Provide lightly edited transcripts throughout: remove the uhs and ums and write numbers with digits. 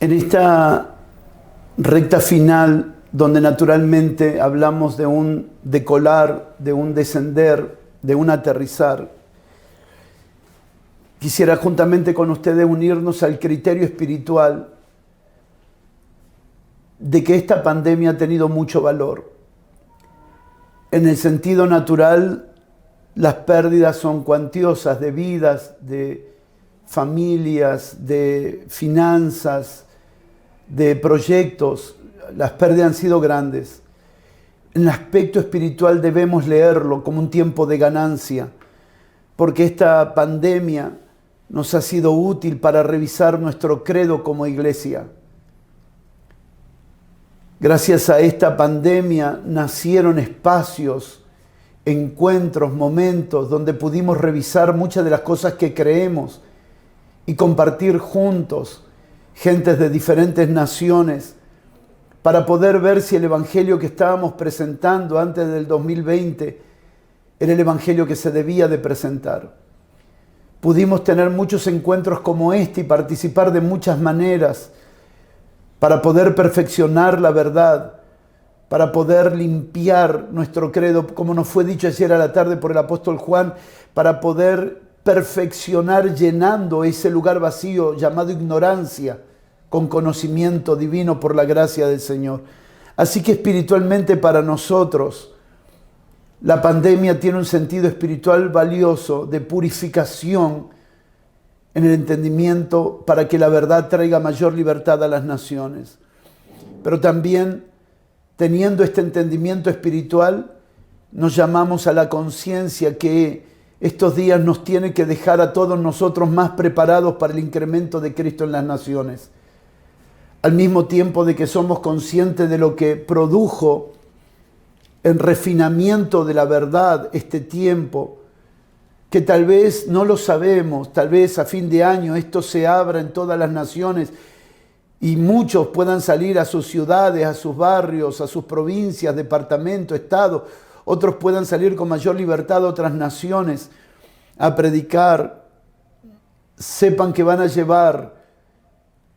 En esta recta final, donde naturalmente hablamos de un decolar, de un descender, de un aterrizar, quisiera juntamente con ustedes unirnos al criterio espiritual de que esta pandemia ha tenido mucho valor. En el sentido natural, las pérdidas son cuantiosas de vidas, de familias, de finanzas, de proyectos. Las pérdidas han sido grandes. En el aspecto espiritual debemos leerlo como un tiempo de ganancia, porque esta pandemia nos ha sido útil para revisar nuestro credo como iglesia. Gracias a esta pandemia nacieron espacios, encuentros, momentos donde pudimos revisar muchas de las cosas que creemos y compartir juntos, gentes de diferentes naciones, para poder ver si el evangelio que estábamos presentando antes del 2020 era el evangelio que se debía de presentar. Pudimos tener muchos encuentros como este y participar de muchas maneras para poder perfeccionar la verdad, para poder limpiar nuestro credo, como nos fue dicho ayer a la tarde por el apóstol Juan, para poder perfeccionar llenando ese lugar vacío llamado ignorancia con conocimiento divino por la gracia del Señor. Así que espiritualmente para nosotros, la pandemia tiene un sentido espiritual valioso de purificación en el entendimiento para que la verdad traiga mayor libertad a las naciones. Pero también, teniendo este entendimiento espiritual, nos llamamos a la conciencia que estos días nos tiene que dejar a todos nosotros más preparados para el incremento de Cristo en las naciones. Al mismo tiempo de que somos conscientes de lo que produjo en refinamiento de la verdad este tiempo, que tal vez no lo sabemos, tal vez a fin de año esto se abra en todas las naciones y muchos puedan salir a sus ciudades, a sus barrios, a sus provincias, departamentos, estados, otros puedan salir con mayor libertad a otras naciones a predicar. Sepan que van a llevar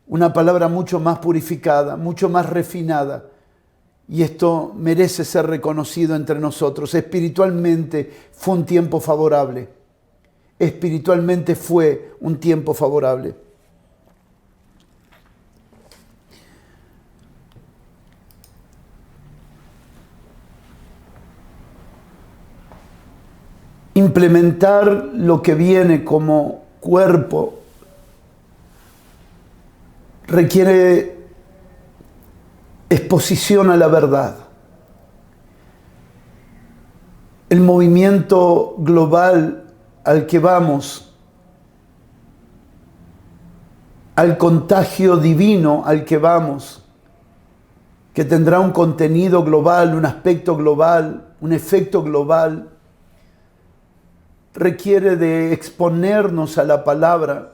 una palabra mucho más purificada, mucho más refinada. Y esto merece ser reconocido entre nosotros. Espiritualmente fue un tiempo favorable. Espiritualmente fue un tiempo favorable. Implementar lo que viene como cuerpo requiere exposición a la verdad. El movimiento global al que vamos, al contagio divino al que vamos, que tendrá un contenido global, un aspecto global, un efecto global, requiere de exponernos a la palabra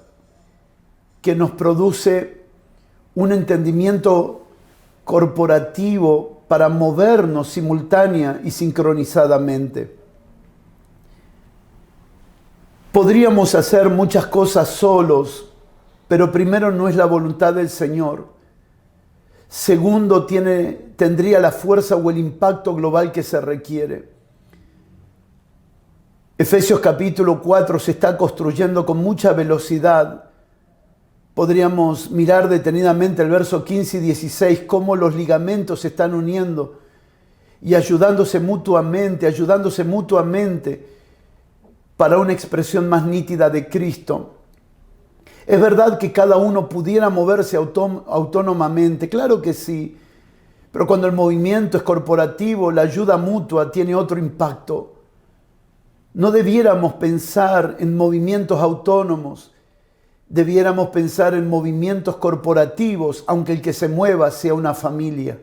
que nos produce un entendimiento corporativo para movernos simultánea y sincronizadamente. Podríamos hacer muchas cosas solos, pero primero no es la voluntad del Señor. Segundo, tendría la fuerza o el impacto global que se requiere. Efesios capítulo 4 se está construyendo con mucha velocidad. Podríamos mirar detenidamente el verso 15 y 16, cómo los ligamentos se están uniendo y ayudándose mutuamente para una expresión más nítida de Cristo. Es verdad que cada uno pudiera moverse autónomamente, claro que sí, pero cuando el movimiento es corporativo, la ayuda mutua tiene otro impacto. No debiéramos pensar en movimientos autónomos, debiéramos pensar en movimientos corporativos, aunque el que se mueva sea una familia.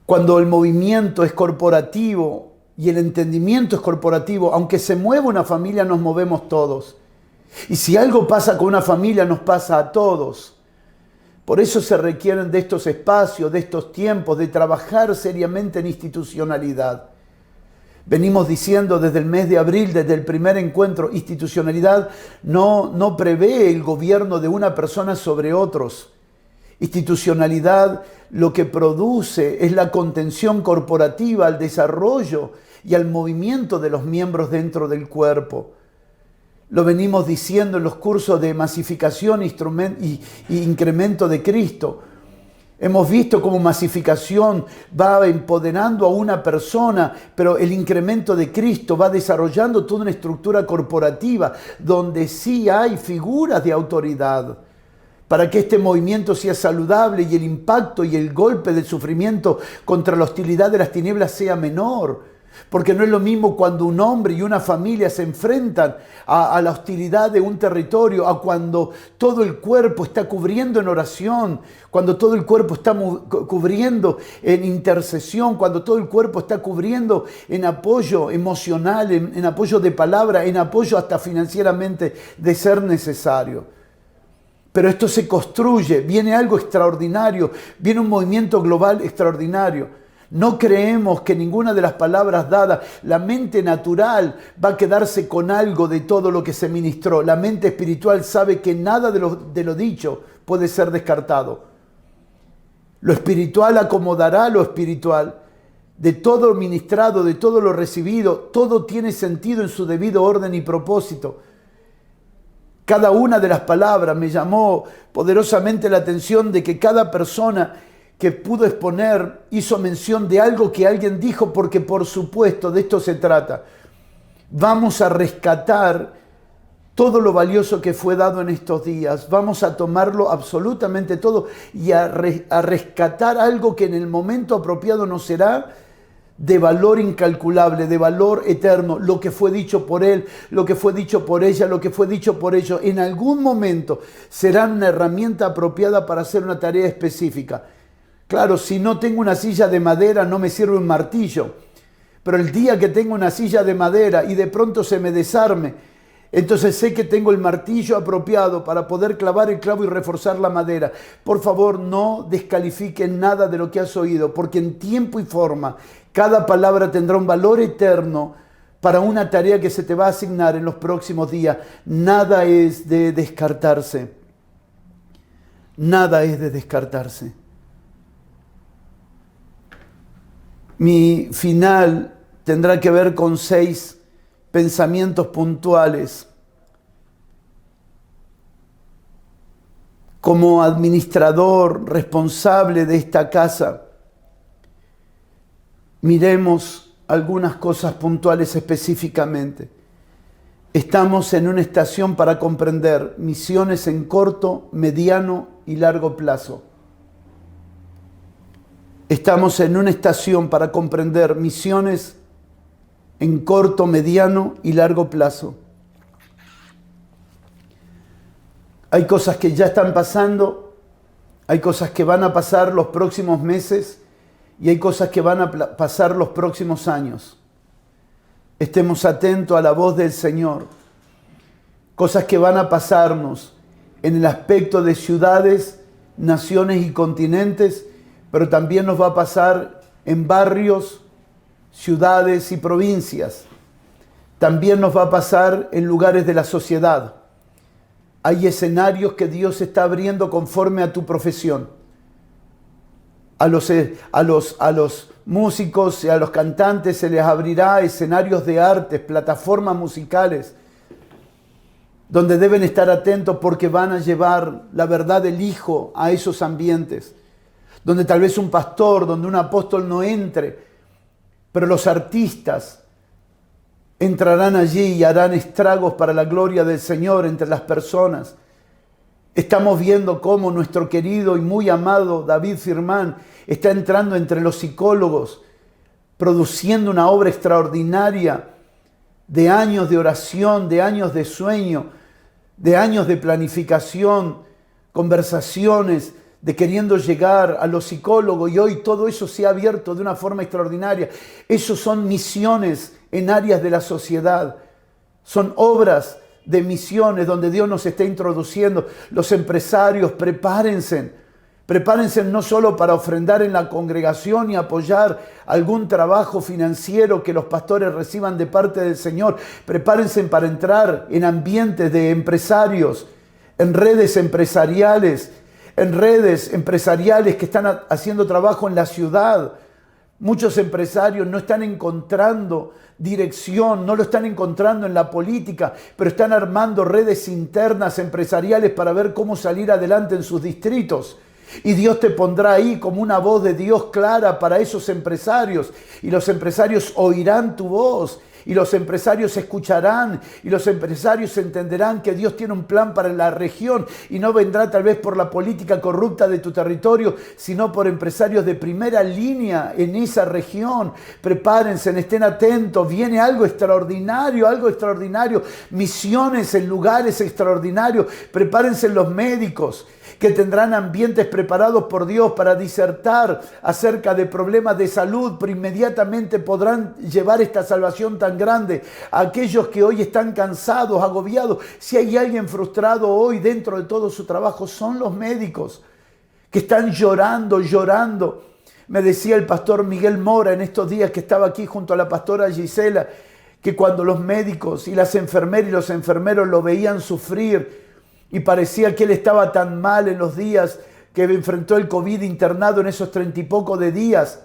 Cuando el movimiento es corporativo y el entendimiento es corporativo, aunque se mueva una familia, nos movemos todos. Y si algo pasa con una familia, nos pasa a todos. Por eso se requieren de estos espacios, de estos tiempos, de trabajar seriamente en institucionalidad. Venimos diciendo desde el mes de abril, desde el primer encuentro, institucionalidad no prevé el gobierno de una persona sobre otros. Institucionalidad lo que produce es la contención corporativa al desarrollo y al movimiento de los miembros dentro del cuerpo. Lo venimos diciendo en los cursos de masificación y incremento de Cristo. Hemos visto cómo masificación va empoderando a una persona, pero el incremento de Cristo va desarrollando toda una estructura corporativa donde sí hay figuras de autoridad para que este movimiento sea saludable y el impacto y el golpe del sufrimiento contra la hostilidad de las tinieblas sea menor. Porque no es lo mismo cuando un hombre y una familia se enfrentan a la hostilidad de un territorio, a cuando todo el cuerpo está cubriendo en oración, cuando todo el cuerpo está cubriendo en intercesión, cuando todo el cuerpo está cubriendo en apoyo emocional, en apoyo de palabra, en apoyo hasta financieramente de ser necesario. Pero esto se construye, viene algo extraordinario, viene un movimiento global extraordinario. No creemos que ninguna de las palabras dadas, la mente natural va a quedarse con algo de todo lo que se ministró. La mente espiritual sabe que nada de lo dicho puede ser descartado. Lo espiritual acomodará lo espiritual. De todo lo ministrado, de todo lo recibido, todo tiene sentido en su debido orden y propósito. Cada una de las palabras me llamó poderosamente la atención de que cada persona que pudo exponer hizo mención de algo que alguien dijo, porque por supuesto de esto se trata. Vamos a rescatar todo lo valioso que fue dado en estos días. Vamos a tomarlo absolutamente todo y a rescatar algo que en el momento apropiado nos será de valor incalculable, de valor eterno. Lo que fue dicho por él, lo que fue dicho por ella, lo que fue dicho por ellos, en algún momento será una herramienta apropiada para hacer una tarea específica. Claro, si no tengo una silla de madera no me sirve un martillo, pero el día que tengo una silla de madera y de pronto se me desarme, entonces sé que tengo el martillo apropiado para poder clavar el clavo y reforzar la madera. Por favor, no descalifiquen nada de lo que has oído, porque en tiempo y forma cada palabra tendrá un valor eterno para una tarea que se te va a asignar en los próximos días. Nada es de descartarse. Nada es de descartarse. Mi final tendrá que ver con 6 pensamientos puntuales. Como administrador responsable de esta casa, miremos algunas cosas puntuales específicamente. Estamos en una estación para comprender misiones en corto, mediano y largo plazo. Estamos en una estación para comprender misiones en corto, mediano y largo plazo. Hay cosas que ya están pasando, hay cosas que van a pasar los próximos meses y hay cosas que van a pasar los próximos años. Estemos atentos a la voz del Señor. Cosas que van a pasarnos en el aspecto de ciudades, naciones y continentes, pero también nos va a pasar en barrios, ciudades y provincias. También nos va a pasar en lugares de la sociedad. Hay escenarios que Dios está abriendo conforme a tu profesión. A los músicos y a los cantantes se les abrirá escenarios de artes, plataformas musicales, donde deben estar atentos porque van a llevar la verdad del Hijo a esos ambientes. Donde tal vez un pastor, donde un apóstol no entre, pero los artistas entrarán allí y harán estragos para la gloria del Señor entre las personas. Estamos viendo cómo nuestro querido y muy amado David Firman está entrando entre los psicólogos, produciendo una obra extraordinaria de años de oración, de años de sueño, de años de planificación, conversaciones, de queriendo llegar a los psicólogos, y hoy todo eso se ha abierto de una forma extraordinaria. Esos son misiones en áreas de la sociedad, son obras de misiones donde Dios nos está introduciendo. Los empresarios, prepárense, Prepárense no solo para ofrendar en la congregación y apoyar algún trabajo financiero que los pastores reciban de parte del Señor. Prepárense para entrar en ambientes de empresarios, en redes empresariales que están haciendo trabajo en la ciudad. Muchos empresarios no están encontrando dirección, no lo están encontrando en la política, pero están armando redes internas empresariales para ver cómo salir adelante en sus distritos. Y Dios te pondrá ahí como una voz de Dios clara para esos empresarios. Y los empresarios oirán tu voz. Y los empresarios escucharán. Y los empresarios entenderán que Dios tiene un plan para la región. Y no vendrá tal vez por la política corrupta de tu territorio, sino por empresarios de primera línea en esa región. Prepárense, estén atentos. Viene algo extraordinario, algo extraordinario. Misiones en lugares extraordinarios. Prepárense los médicos, que tendrán ambientes preparados por Dios para disertar acerca de problemas de salud, pero inmediatamente podrán llevar esta salvación tan grande a aquellos que hoy están cansados, agobiados. Si hay alguien frustrado hoy dentro de todo su trabajo, son los médicos que están llorando. Me decía el pastor Miguel Mora en estos días que estaba aquí junto a la pastora Gisela, que cuando los médicos y las enfermeras y los enfermeros lo veían sufrir, y parecía que él estaba tan mal en los días que enfrentó el COVID internado en esos 30 y poco de días.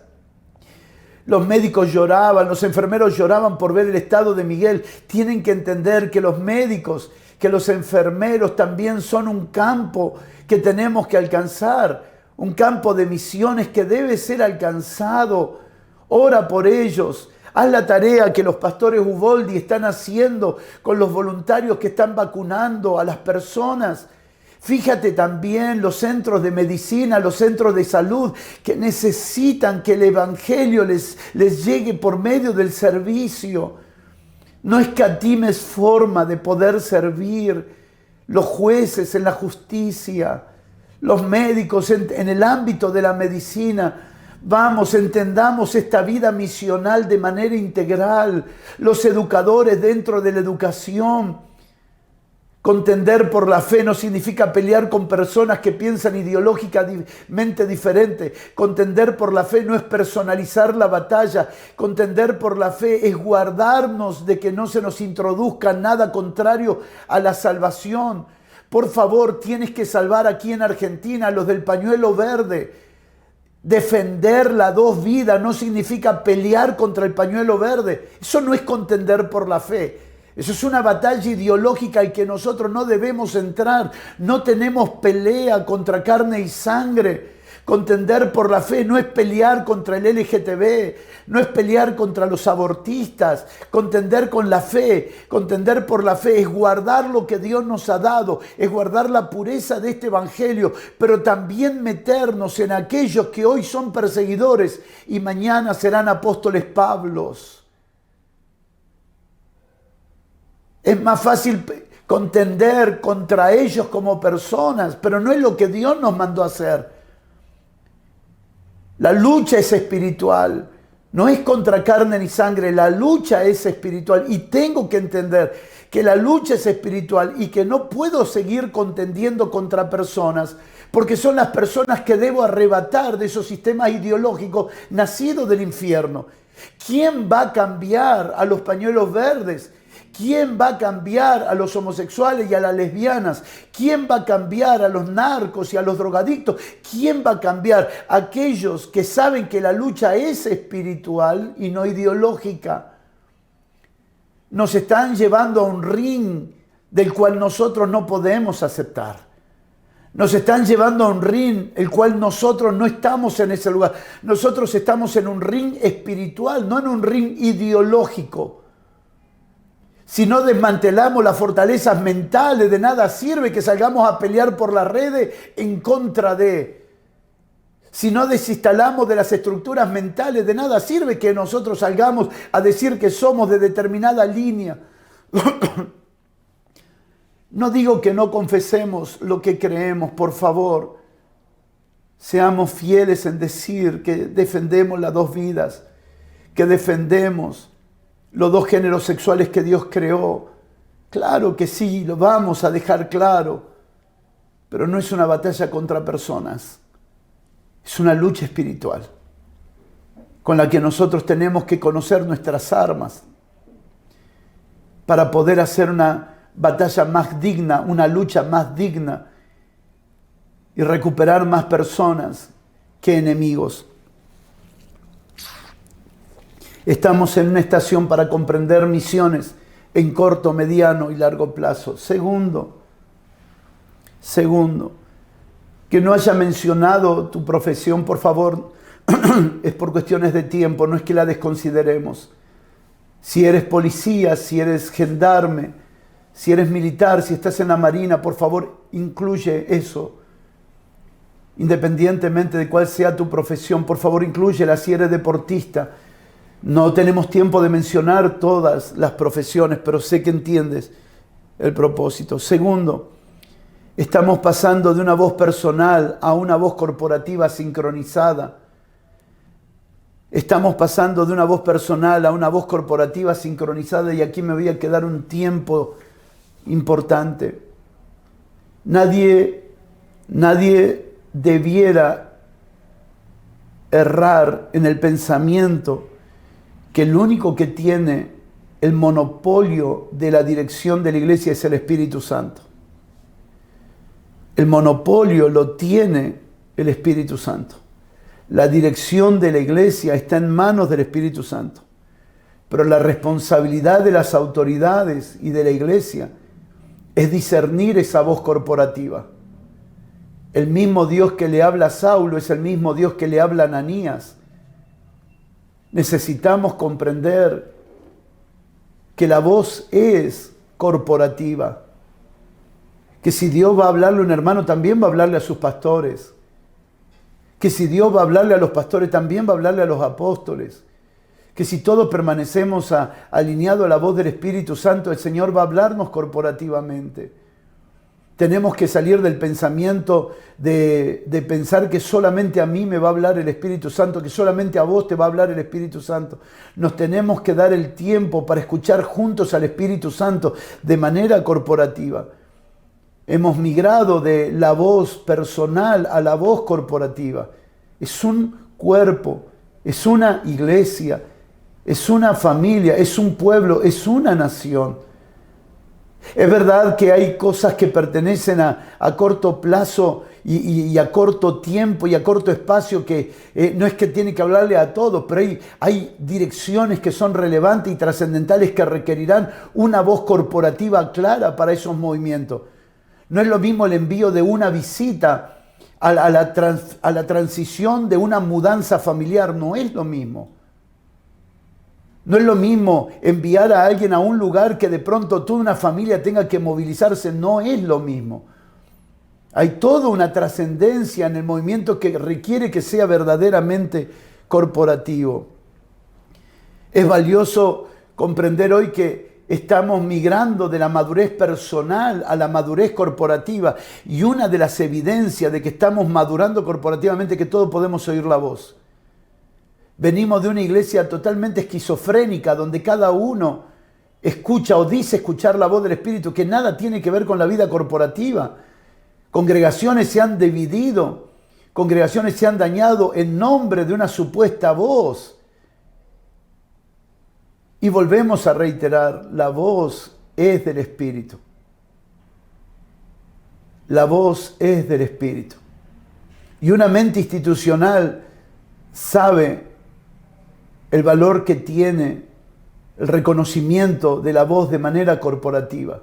Los médicos lloraban, los enfermeros lloraban por ver el estado de Miguel. Tienen que entender que los médicos, que los enfermeros también son un campo que tenemos que alcanzar. Un campo de misiones que debe ser alcanzado. Ora por ellos. Haz la tarea que los pastores Uboldi están haciendo con los voluntarios que están vacunando a las personas. Fíjate también los centros de medicina, los centros de salud que necesitan que el evangelio les llegue por medio del servicio. No escatimes forma de poder servir. Los jueces en la justicia, los médicos en el ámbito de la medicina. Vamos, entendamos esta vida misional de manera integral. Los educadores dentro de la educación. Contender por la fe no significa pelear con personas que piensan ideológicamente diferente. Contender por la fe no es personalizar la batalla. Contender por la fe es guardarnos de que no se nos introduzca nada contrario a la salvación. Por favor, tienes que salvar aquí en Argentina a los del pañuelo verde. Defender la dos vidas no significa pelear contra el pañuelo verde. Eso no es contender por la fe. Eso es una batalla ideológica en que nosotros no debemos entrar. No tenemos pelea contra carne y sangre. Contender por la fe no es pelear contra el LGTB, no es pelear contra los abortistas. Contender con la fe, contender por la fe es guardar lo que Dios nos ha dado, es guardar la pureza de este evangelio, pero también meternos en aquellos que hoy son perseguidores y mañana serán apóstoles Pablos. Es más fácil contender contra ellos como personas, pero no es lo que Dios nos mandó a hacer. La lucha es espiritual, no es contra carne ni sangre, la lucha es espiritual. Y tengo que entender que la lucha es espiritual y que no puedo seguir contendiendo contra personas, porque son las personas que debo arrebatar de esos sistemas ideológicos nacidos del infierno. ¿Quién va a cambiar a los pañuelos verdes? ¿Quién va a cambiar a los homosexuales y a las lesbianas? ¿Quién va a cambiar a los narcos y a los drogadictos? ¿Quién va a cambiar a aquellos que saben que la lucha es espiritual y no ideológica? Nos están llevando a un ring del cual nosotros no podemos aceptar. Nos están llevando a un ring el cual nosotros no estamos en ese lugar. Nosotros estamos en un ring espiritual, no en un ring ideológico. Si no desmantelamos las fortalezas mentales, de nada sirve que salgamos a pelear por las redes en contra de. Si no desinstalamos de las estructuras mentales, de nada sirve que nosotros salgamos a decir que somos de determinada línea. No digo que no confesemos lo que creemos, por favor. Seamos fieles en decir que defendemos las dos vidas, que defendemos los dos géneros sexuales que Dios creó. Claro que sí, lo vamos a dejar claro, pero no es una batalla contra personas. Es una lucha espiritual con la que nosotros tenemos que conocer nuestras armas para poder hacer una batalla más digna, una lucha más digna y recuperar más personas que enemigos. Estamos en una estación para comprender misiones en corto, mediano y largo plazo. Segundo, que no haya mencionado tu profesión, por favor, es por cuestiones de tiempo, no es que la desconsideremos. Si eres policía, si eres gendarme, si eres militar, si estás en la marina, por favor, incluye eso. Independientemente de cuál sea tu profesión, por favor, inclúyela. Si eres deportista, no tenemos tiempo de mencionar todas las profesiones, pero sé que entiendes el propósito. Segundo, estamos pasando de una voz personal a una voz corporativa sincronizada. Estamos pasando de una voz personal a una voz corporativa sincronizada y aquí me voy a quedar un tiempo importante. Nadie debiera errar en el pensamiento que el único que tiene el monopolio de la dirección de la iglesia es el Espíritu Santo. El monopolio lo tiene el Espíritu Santo. La dirección de la iglesia está en manos del Espíritu Santo. Pero la responsabilidad de las autoridades y de la iglesia es discernir esa voz corporativa. El mismo Dios que le habla a Saulo es el mismo Dios que le habla a Ananías. Necesitamos comprender que la voz es corporativa. Que si Dios va a hablarle a un hermano, también va a hablarle a sus pastores. Que si Dios va a hablarle a los pastores, también va a hablarle a los apóstoles. Que si todos permanecemos alineados a la voz del Espíritu Santo, el Señor va a hablarnos corporativamente. Tenemos que salir del pensamiento de pensar que solamente a mí me va a hablar el Espíritu Santo, que solamente a vos te va a hablar el Espíritu Santo. Nos tenemos que dar el tiempo para escuchar juntos al Espíritu Santo de manera corporativa. Hemos migrado de la voz personal a la voz corporativa. Es un cuerpo, es una iglesia, es una familia, es un pueblo, es una nación. Es verdad que hay cosas que pertenecen a corto plazo y a corto tiempo y a corto espacio que no es que tiene que hablarle a todos, pero hay direcciones que son relevantes y trascendentales que requerirán una voz corporativa clara para esos movimientos. No es lo mismo el envío de una visita a la transición de una mudanza familiar, no es lo mismo. No es lo mismo enviar a alguien a un lugar que de pronto toda una familia tenga que movilizarse, no es lo mismo. Hay toda una trascendencia en el movimiento que requiere que sea verdaderamente corporativo. Es valioso comprender hoy que estamos migrando de la madurez personal a la madurez corporativa y una de las evidencias de que estamos madurando corporativamente es que todos podemos oír la voz. Venimos de una iglesia totalmente esquizofrénica, donde cada uno escucha o dice escuchar la voz del Espíritu, que nada tiene que ver con la vida corporativa. Congregaciones se han dividido, congregaciones se han dañado en nombre de una supuesta voz. Y volvemos a reiterar, la voz es del Espíritu. La voz es del Espíritu. Y una mente institucional sabe el valor que tiene el reconocimiento de la voz de manera corporativa,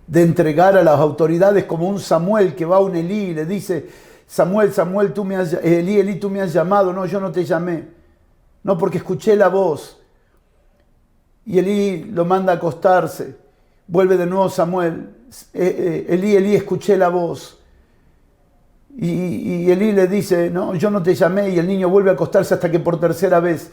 de entregar a las autoridades como un Samuel que va a un Elí y le dice: Samuel, Elí, tú me has llamado. No, yo no te llamé. No, porque escuché la voz. Y Elí lo manda a acostarse. Vuelve de nuevo Samuel. Elí, escuché la voz. Y Elí le dice: no, yo no te llamé. Y el niño vuelve a acostarse hasta que por tercera vez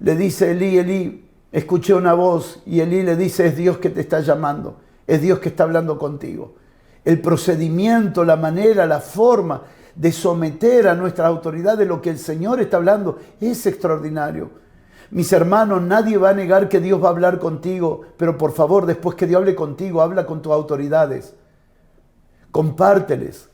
le dice: Elí, escuché una voz. Y Elí le dice: es Dios que te está llamando, es Dios que está hablando contigo. El procedimiento, la manera, la forma de someter a nuestras autoridades lo que el Señor está hablando es extraordinario. Mis hermanos, nadie va a negar que Dios va a hablar contigo, pero por favor, después que Dios hable contigo, habla con tus autoridades. Compárteles.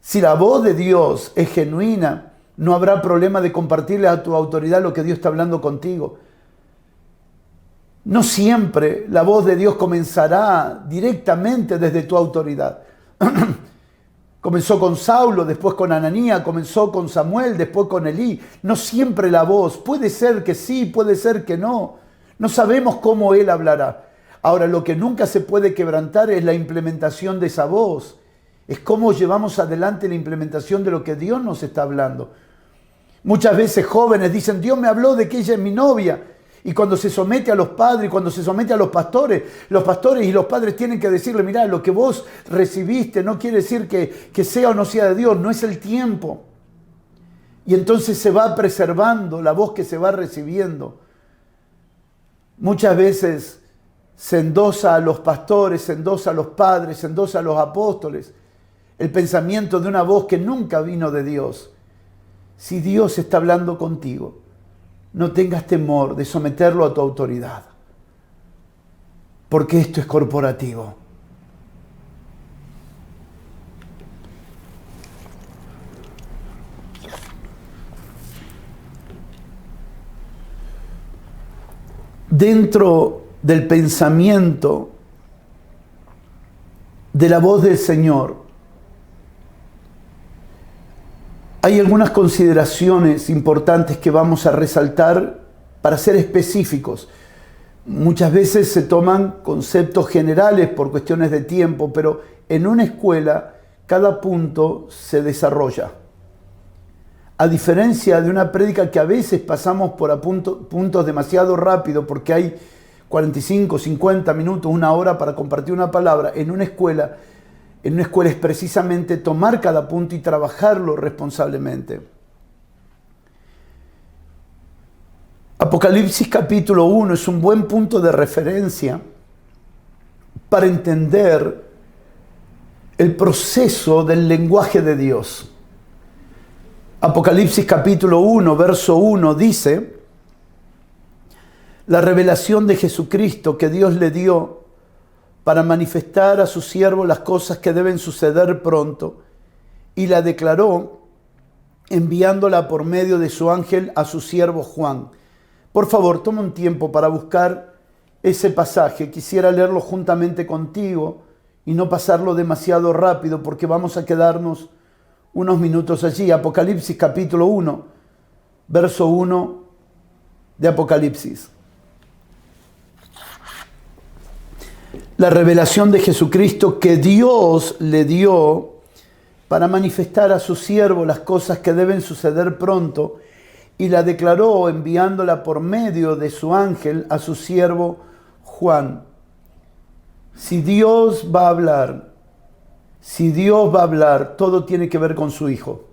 Si la voz de Dios es genuina, no habrá problema de compartirle a tu autoridad lo que Dios está hablando contigo. No siempre la voz de Dios comenzará directamente desde tu autoridad. Comenzó con Saulo, después con Ananías, comenzó con Samuel, después con Elí. No siempre la voz. Puede ser que sí, puede ser que no. No sabemos cómo Él hablará. Ahora, lo que nunca se puede quebrantar es la implementación de esa voz. Es cómo llevamos adelante la implementación de lo que Dios nos está hablando. Muchas veces jóvenes dicen, Dios me habló de que ella es mi novia. Y cuando se somete a los padres, cuando se somete a los pastores y los padres tienen que decirle, mirá, lo que vos recibiste no quiere decir que sea o no sea de Dios, no es el tiempo. Y entonces se va preservando la voz que se va recibiendo. Muchas veces se endosa a los pastores, se endosa a los padres, se endosa a los apóstoles el pensamiento de una voz que nunca vino de Dios. Si Dios está hablando contigo, no tengas temor de someterlo a tu autoridad, porque esto es corporativo. Dentro del pensamiento de la voz del Señor, hay algunas consideraciones importantes que vamos a resaltar para ser específicos. Muchas veces se toman conceptos generales por cuestiones de tiempo, pero en una escuela cada punto se desarrolla. A diferencia de una prédica que a veces pasamos por puntos demasiado rápido porque hay 45, 50 minutos, una hora para compartir una palabra, en una escuela es precisamente tomar cada punto y trabajarlo responsablemente. Apocalipsis capítulo 1 es un buen punto de referencia para entender el proceso del lenguaje de Dios. Apocalipsis capítulo 1, verso 1 dice, la revelación de Jesucristo que Dios le dio para manifestar a su siervo las cosas que deben suceder pronto, y la declaró enviándola por medio de su ángel a su siervo Juan. Por favor, toma un tiempo para buscar ese pasaje. Quisiera leerlo juntamente contigo y no pasarlo demasiado rápido porque vamos a quedarnos unos minutos allí. Apocalipsis capítulo 1, verso 1 de Apocalipsis. La revelación de Jesucristo que Dios le dio para manifestar a su siervo las cosas que deben suceder pronto, y la declaró enviándola por medio de su ángel a su siervo Juan. Si Dios va a hablar, todo tiene que ver con su Hijo.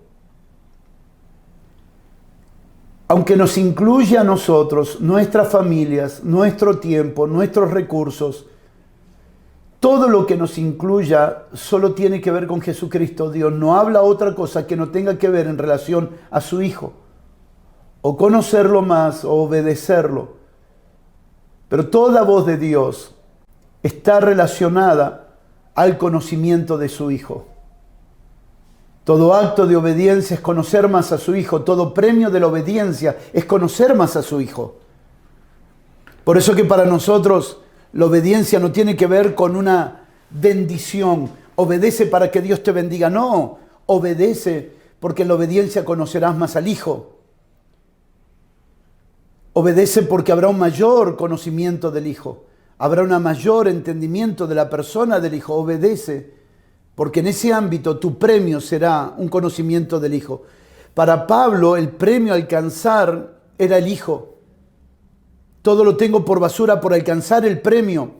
Aunque nos incluya a nosotros, nuestras familias, nuestro tiempo, nuestros recursos, todo lo que nos incluya solo tiene que ver con Jesucristo. Dios no habla otra cosa que no tenga que ver en relación a su Hijo. O conocerlo más o obedecerlo. Pero toda voz de Dios está relacionada al conocimiento de su Hijo. Todo acto de obediencia es conocer más a su Hijo. Todo premio de la obediencia es conocer más a su Hijo. Por eso que para nosotros la obediencia no tiene que ver con una bendición. Obedece para que Dios te bendiga. No, obedece porque en la obediencia conocerás más al Hijo. Obedece porque habrá un mayor conocimiento del Hijo. Habrá un mayor entendimiento de la persona del Hijo. Obedece porque en ese ámbito tu premio será un conocimiento del Hijo. Para Pablo el premio a alcanzar era el Hijo. Todo lo tengo por basura por alcanzar el premio.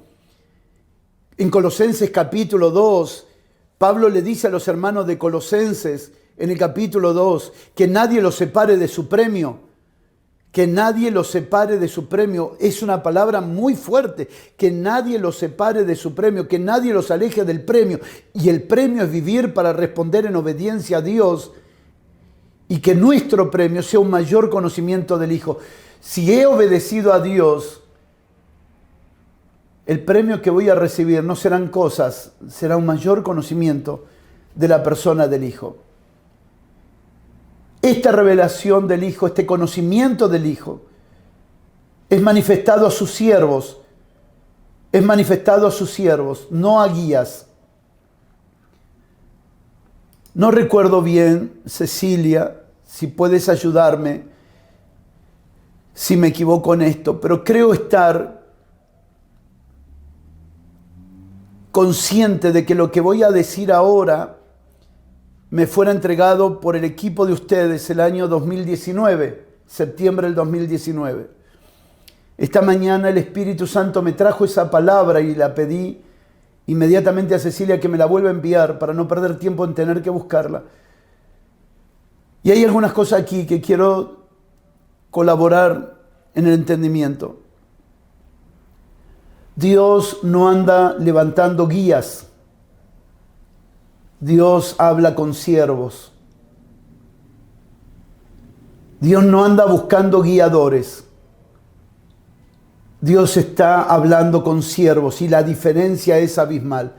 En Colosenses capítulo 2, Pablo le dice a los hermanos de Colosenses en el capítulo 2 que nadie los separe de su premio. Que nadie los separe de su premio. Es una palabra muy fuerte. Que nadie los separe de su premio. Que nadie los aleje del premio. Y el premio es vivir para responder en obediencia a Dios. Y que nuestro premio sea un mayor conocimiento del Hijo. Si he obedecido a Dios, el premio que voy a recibir no serán cosas, será un mayor conocimiento de la persona del Hijo. Esta revelación del Hijo, este conocimiento del Hijo, es manifestado a sus siervos, no a guías. No recuerdo bien, Cecilia, si puedes ayudarme, si me equivoco en esto, pero creo estar consciente de que lo que voy a decir ahora me fuera entregado por el equipo de ustedes el año 2019, septiembre del 2019. Esta mañana el Espíritu Santo me trajo esa palabra y la pedí inmediatamente a Cecilia que me la vuelva a enviar para no perder tiempo en tener que buscarla. Y hay algunas cosas aquí que quiero colaborar en el entendimiento. Dios no anda levantando guías. Dios habla con siervos. Dios no anda buscando guiadores. Dios está hablando con siervos y la diferencia es abismal.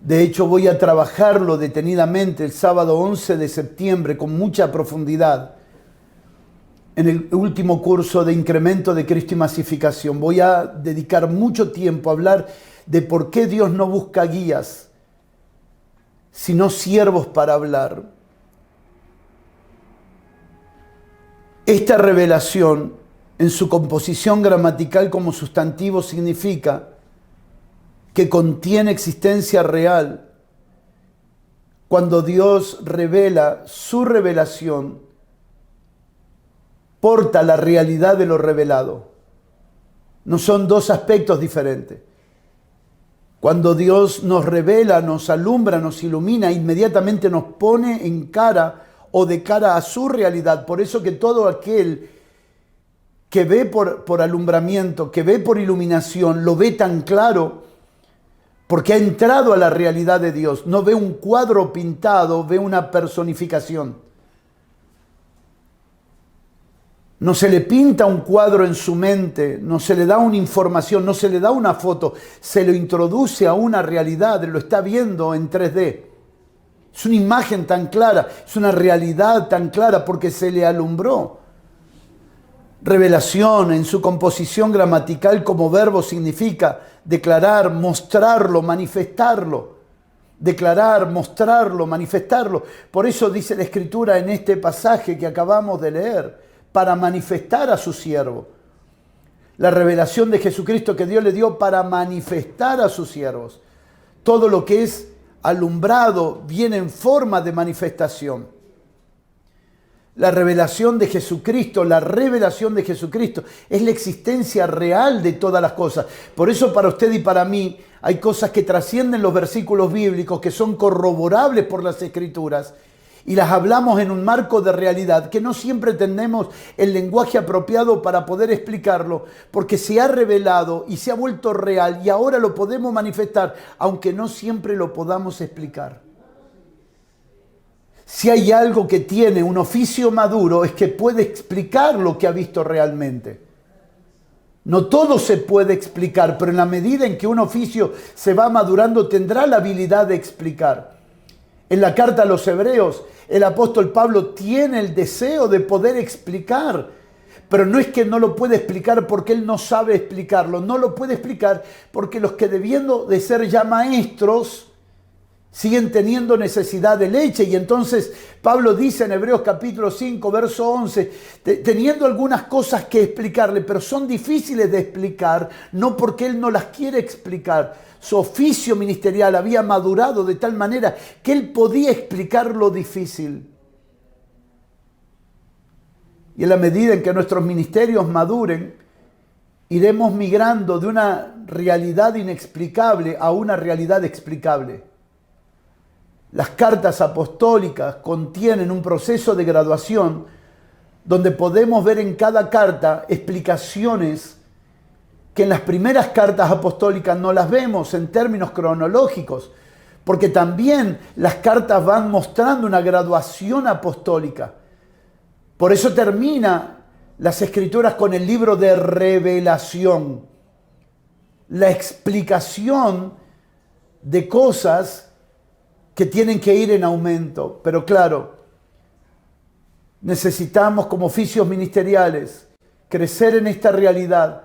De hecho, voy a trabajarlo detenidamente el sábado 11 de septiembre con mucha profundidad en el último curso de Incremento de Cristo y Masificación. Voy a dedicar mucho tiempo a hablar de por qué Dios no busca guías, sino siervos para hablar. Esta revelación en su composición gramatical como sustantivo significa que contiene existencia real. Cuando Dios revela su revelación, porta la realidad de lo revelado. No son dos aspectos diferentes. Cuando Dios nos revela, nos alumbra, nos ilumina, inmediatamente nos pone en cara o de cara a su realidad. Por eso que todo aquel que ve por alumbramiento, que ve por iluminación, lo ve tan claro porque ha entrado a la realidad de Dios. No ve un cuadro pintado, ve una personificación. No se le pinta un cuadro en su mente, no se le da una información, no se le da una foto, se lo introduce a una realidad, lo está viendo en 3D. Es una imagen tan clara, es una realidad tan clara porque se le alumbró. Revelación en su composición gramatical como verbo significa declarar, mostrarlo, manifestarlo. Declarar, mostrarlo, manifestarlo. Por eso dice la Escritura en este pasaje que acabamos de leer, para manifestar a su siervo. La revelación de Jesucristo que Dios le dio para manifestar a sus siervos. Todo lo que es alumbrado viene en forma de manifestación. La revelación de Jesucristo es la existencia real de todas las cosas. Por eso para usted y para mí hay cosas que trascienden los versículos bíblicos, que son corroborables por las Escrituras, y las hablamos en un marco de realidad, que no siempre tenemos el lenguaje apropiado para poder explicarlo, porque se ha revelado y se ha vuelto real y ahora lo podemos manifestar, aunque no siempre lo podamos explicar. Si hay algo que tiene un oficio maduro es que puede explicar lo que ha visto realmente. No todo se puede explicar, pero en la medida en que un oficio se va madurando tendrá la habilidad de explicar. En la carta a los Hebreos, el apóstol Pablo tiene el deseo de poder explicar, pero no es que no lo puede explicar porque él no sabe explicarlo, no lo puede explicar porque los que debiendo de ser ya maestros siguen teniendo necesidad de leche. Y entonces Pablo dice en Hebreos capítulo 5, verso 11, teniendo algunas cosas que explicarle, pero son difíciles de explicar, no porque él no las quiere explicar. Su oficio ministerial había madurado de tal manera que él podía explicar lo difícil. Y en la medida en que nuestros ministerios maduren, iremos migrando de una realidad inexplicable a una realidad explicable. Las cartas apostólicas contienen un proceso de graduación donde podemos ver en cada carta explicaciones que en las primeras cartas apostólicas no las vemos en términos cronológicos, porque también las cartas van mostrando una graduación apostólica. Por eso termina las Escrituras con el libro de revelación, la explicación de cosas que tienen que ir en aumento. Pero claro, necesitamos como oficios ministeriales crecer en esta realidad.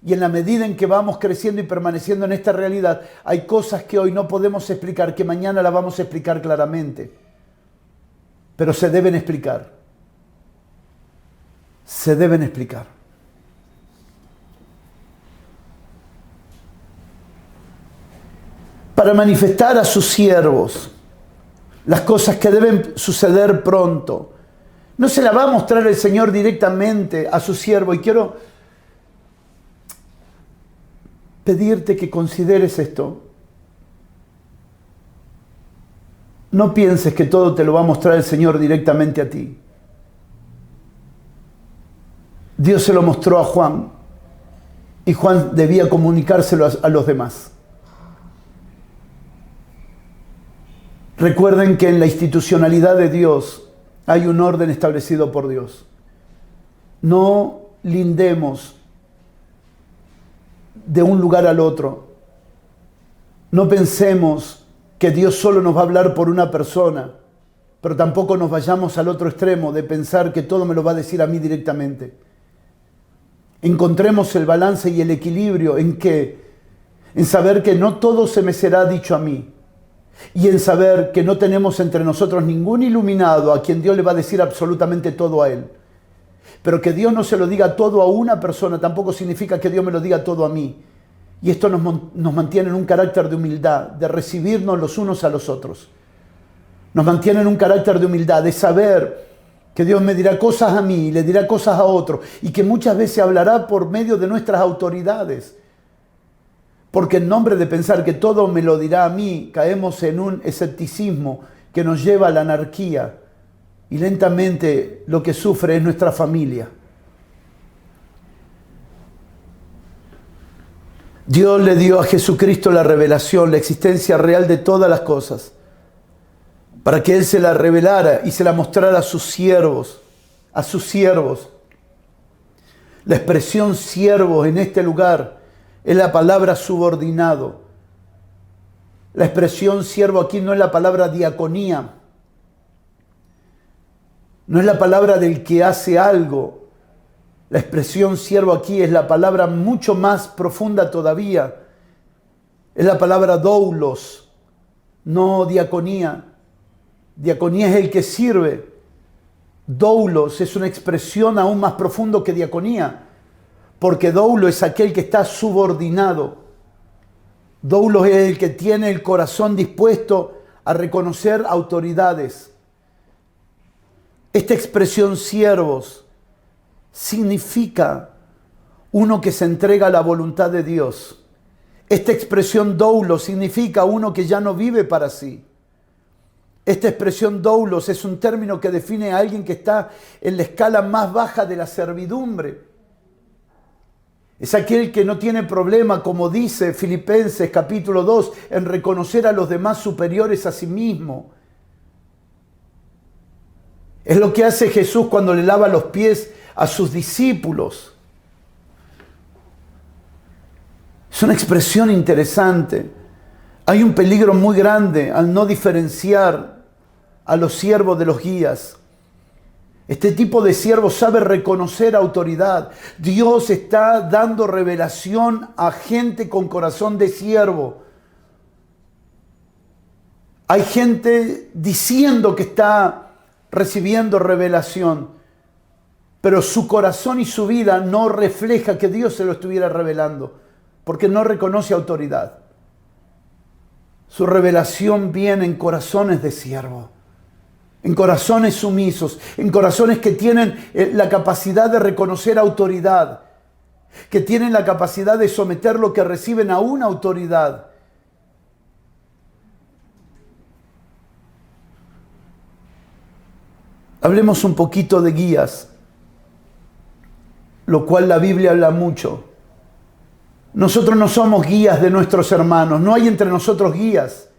Y en la medida en que vamos creciendo y permaneciendo en esta realidad, hay cosas que hoy no podemos explicar, que mañana las vamos a explicar claramente. Pero se deben explicar. Se deben explicar. Para manifestar a sus siervos las cosas que deben suceder pronto. No se la va a mostrar el Señor directamente a su siervo. Y quiero pedirte que consideres esto. No pienses que todo te lo va a mostrar el Señor directamente a ti. Dios se lo mostró a Juan y Juan debía comunicárselo a los demás. Recuerden que en la institucionalidad de Dios hay un orden establecido por Dios. No lindemos de un lugar al otro. No pensemos que Dios solo nos va a hablar por una persona, pero tampoco nos vayamos al otro extremo de pensar que todo me lo va a decir a mí directamente. Encontremos el balance y el equilibrio en saber que no todo se me será dicho a mí, y en saber que no tenemos entre nosotros ningún iluminado a quien Dios le va a decir absolutamente todo a él. Pero que Dios no se lo diga todo a una persona tampoco significa que Dios me lo diga todo a mí. Y esto nos mantiene en un carácter de humildad, de recibirnos los unos a los otros. Nos mantiene en un carácter de humildad, de saber que Dios me dirá cosas a mí y le dirá cosas a otro, y que muchas veces hablará por medio de nuestras autoridades. Porque en nombre de pensar que todo me lo dirá a mí, caemos en un escepticismo que nos lleva a la anarquía. Y lentamente lo que sufre es nuestra familia. Dios le dio a Jesucristo la revelación, la existencia real de todas las cosas, para que Él se la revelara y se la mostrara a sus siervos, a sus siervos. La expresión siervos en este lugar es la palabra subordinado. La expresión siervo aquí no es la palabra diaconía. No es la palabra del que hace algo. La expresión siervo aquí es la palabra mucho más profunda todavía. Es la palabra doulos, no diaconía. Diaconía es el que sirve. Doulos es una expresión aún más profundo que diaconía, porque doulo es aquel que está subordinado. Doulo es el que tiene el corazón dispuesto a reconocer autoridades. Esta expresión siervos significa uno que se entrega a la voluntad de Dios. Esta expresión doulo significa uno que ya no vive para sí. Esta expresión doulos es un término que define a alguien que está en la escala más baja de la servidumbre. Es aquel que no tiene problema, como dice Filipenses capítulo 2, en reconocer a los demás superiores a sí mismo. Es lo que hace Jesús cuando le lava los pies a sus discípulos. Es una expresión interesante. Hay un peligro muy grande al no diferenciar a los siervos de los guías. Este tipo de siervo sabe reconocer autoridad. Dios está dando revelación a gente con corazón de siervo. Hay gente diciendo que está recibiendo revelación, pero su corazón y su vida no refleja que Dios se lo estuviera revelando, porque no reconoce autoridad. Su revelación viene en corazones de siervo, en corazones sumisos, en corazones que tienen la capacidad de reconocer autoridad, que tienen la capacidad de someter lo que reciben a una autoridad. Hablemos un poquito de guías, lo cual la Biblia habla mucho. Nosotros no somos guías de nuestros hermanos, no hay entre nosotros guías.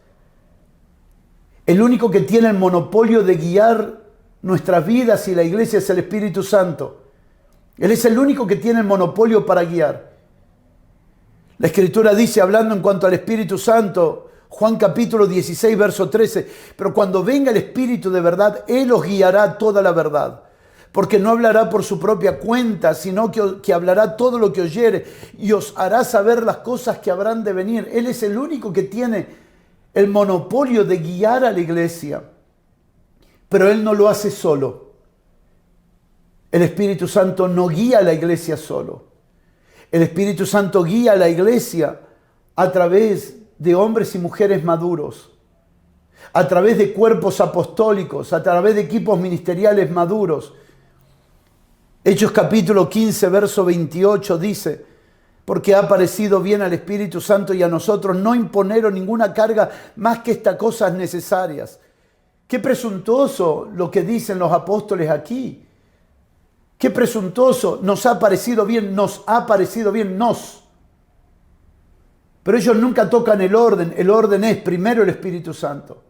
El único que tiene el monopolio de guiar nuestras vidas y la iglesia es el Espíritu Santo. Él es el único que tiene el monopolio para guiar. La Escritura dice, hablando en cuanto al Espíritu Santo, Juan capítulo 16, verso 13. Pero cuando venga el Espíritu de verdad, Él os guiará a toda la verdad. Porque no hablará por su propia cuenta, sino que hablará todo lo que oyere y os hará saber las cosas que habrán de venir. Él es el único que tiene el monopolio de guiar a la iglesia. Pero Él no lo hace solo. El Espíritu Santo no guía a la iglesia solo. El Espíritu Santo guía a la iglesia a través de hombres y mujeres maduros, a través de cuerpos apostólicos, a través de equipos ministeriales maduros. Hechos capítulo 15, verso 28 dice: porque ha parecido bien al Espíritu Santo y a nosotros no imponeron ninguna carga más que estas cosas necesarias. Qué presuntuoso lo que dicen los apóstoles aquí. Qué presuntuoso, nos ha parecido bien, nos. Pero ellos nunca tocan el orden es primero el Espíritu Santo.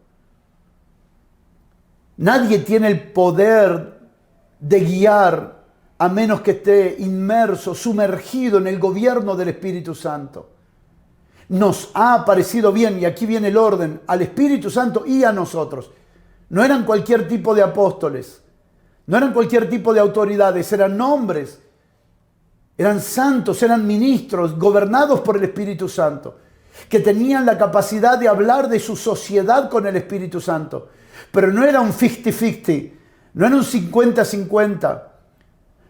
Nadie tiene el poder de guiar a menos que esté inmerso, sumergido en el gobierno del Espíritu Santo. Nos ha parecido bien, y aquí viene el orden, al Espíritu Santo y a nosotros. No eran cualquier tipo de apóstoles, no eran cualquier tipo de autoridades, eran hombres, eran santos, eran ministros, gobernados por el Espíritu Santo, que tenían la capacidad de hablar de su sociedad con el Espíritu Santo. Pero no era un 50-50, no era un 50-50,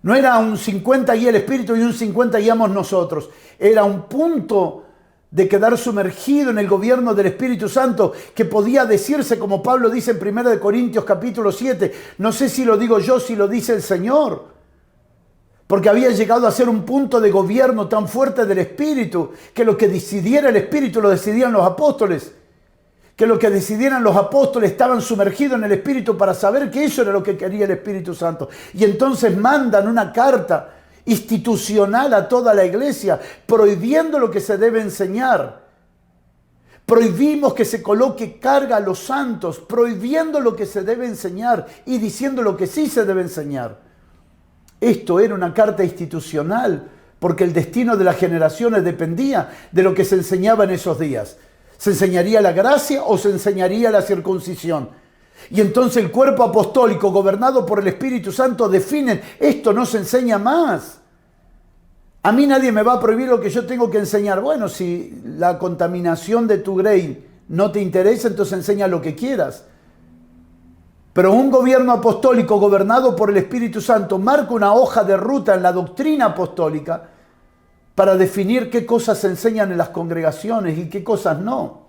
no era un 50 guía el Espíritu y un 50 guiamos nosotros. Era un punto de quedar sumergido en el gobierno del Espíritu Santo, que podía decirse, como Pablo dice en 1 Corintios capítulo 7, no sé si lo digo yo, si lo dice el Señor, porque había llegado a ser un punto de gobierno tan fuerte del Espíritu, que lo que decidiera el Espíritu lo decidían los apóstoles, que lo que decidieran los apóstoles estaban sumergidos en el Espíritu para saber que eso era lo que quería el Espíritu Santo. Y entonces mandan una carta institucional a toda la iglesia, prohibiendo lo que se debe enseñar. Prohibimos que se coloque carga a los santos, prohibiendo lo que se debe enseñar y diciendo lo que sí se debe enseñar. Esto era una carta institucional, porque el destino de las generaciones dependía de lo que se enseñaba en esos días. ¿Se enseñaría la gracia o se enseñaría la circuncisión? Y entonces el cuerpo apostólico, gobernado por el Espíritu Santo, definen: esto no se enseña más. A mí nadie me va a prohibir lo que yo tengo que enseñar. Bueno, si la contaminación de tu grey no te interesa, entonces enseña lo que quieras. Pero un gobierno apostólico gobernado por el Espíritu Santo marca una hoja de ruta en la doctrina apostólica para definir qué cosas se enseñan en las congregaciones y qué cosas no.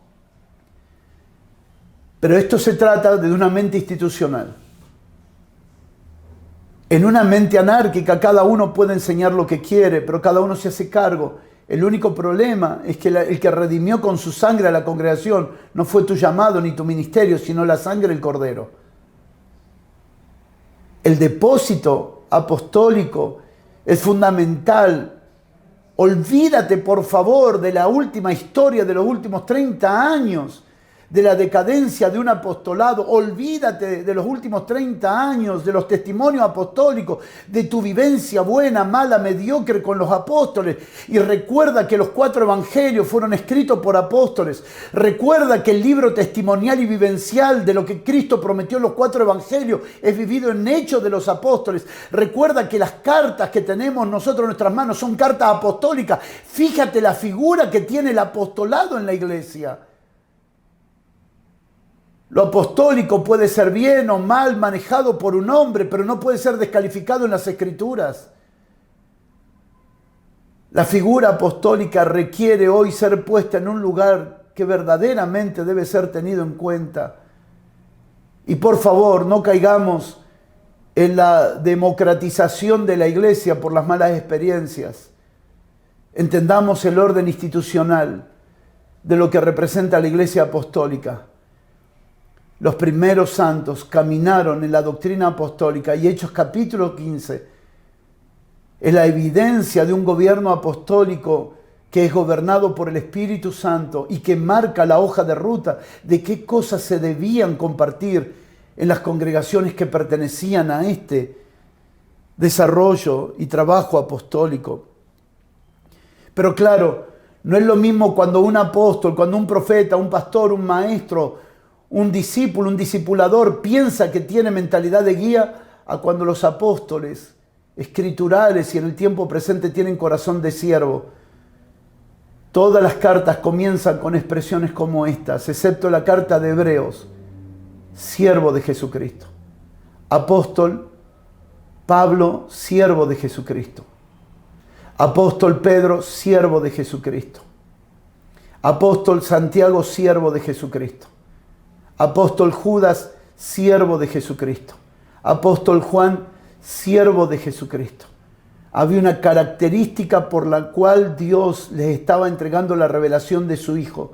Pero esto se trata de una mente institucional. En una mente anárquica cada uno puede enseñar lo que quiere, pero cada uno se hace cargo. El único problema es que el que redimió con su sangre a la congregación no fue tu llamado ni tu ministerio, sino la sangre del Cordero. El depósito apostólico es fundamental. Olvídate, por favor, de la última historia de los últimos 30 años, de la decadencia de un apostolado. Olvídate de los últimos 30 años, de los testimonios apostólicos, de tu vivencia buena, mala, mediocre con los apóstoles. Y recuerda que los 4 evangelios fueron escritos por apóstoles. Recuerda que el libro testimonial y vivencial de lo que Cristo prometió en los 4 evangelios es vivido en hechos de los apóstoles. Recuerda que las cartas que tenemos nosotros en nuestras manos son cartas apostólicas. Fíjate la figura que tiene el apostolado en la iglesia. Lo apostólico puede ser bien o mal manejado por un hombre, pero no puede ser descalificado en las Escrituras. La figura apostólica requiere hoy ser puesta en un lugar que verdaderamente debe ser tenido en cuenta. Y por favor, no caigamos en la democratización de la iglesia por las malas experiencias. Entendamos el orden institucional de lo que representa la iglesia apostólica. Los primeros santos caminaron en la doctrina apostólica y Hechos capítulo 15 es la evidencia de un gobierno apostólico que es gobernado por el Espíritu Santo y que marca la hoja de ruta de qué cosas se debían compartir en las congregaciones que pertenecían a este desarrollo y trabajo apostólico. Pero claro, No es lo mismo cuando un apóstol, cuando un profeta, un pastor, un maestro, un discípulo, un discipulador piensa que tiene mentalidad de guía, a cuando los apóstoles escriturales y en el tiempo presente tienen corazón de siervo. Todas las cartas comienzan con expresiones como estas, excepto la carta de Hebreos, siervo de Jesucristo. Apóstol Pablo, siervo de Jesucristo. Apóstol Pedro, siervo de Jesucristo. Apóstol Santiago, siervo de Jesucristo. Apóstol Judas, siervo de Jesucristo. Apóstol Juan, siervo de Jesucristo. Había una característica por la cual Dios les estaba entregando la revelación de su Hijo,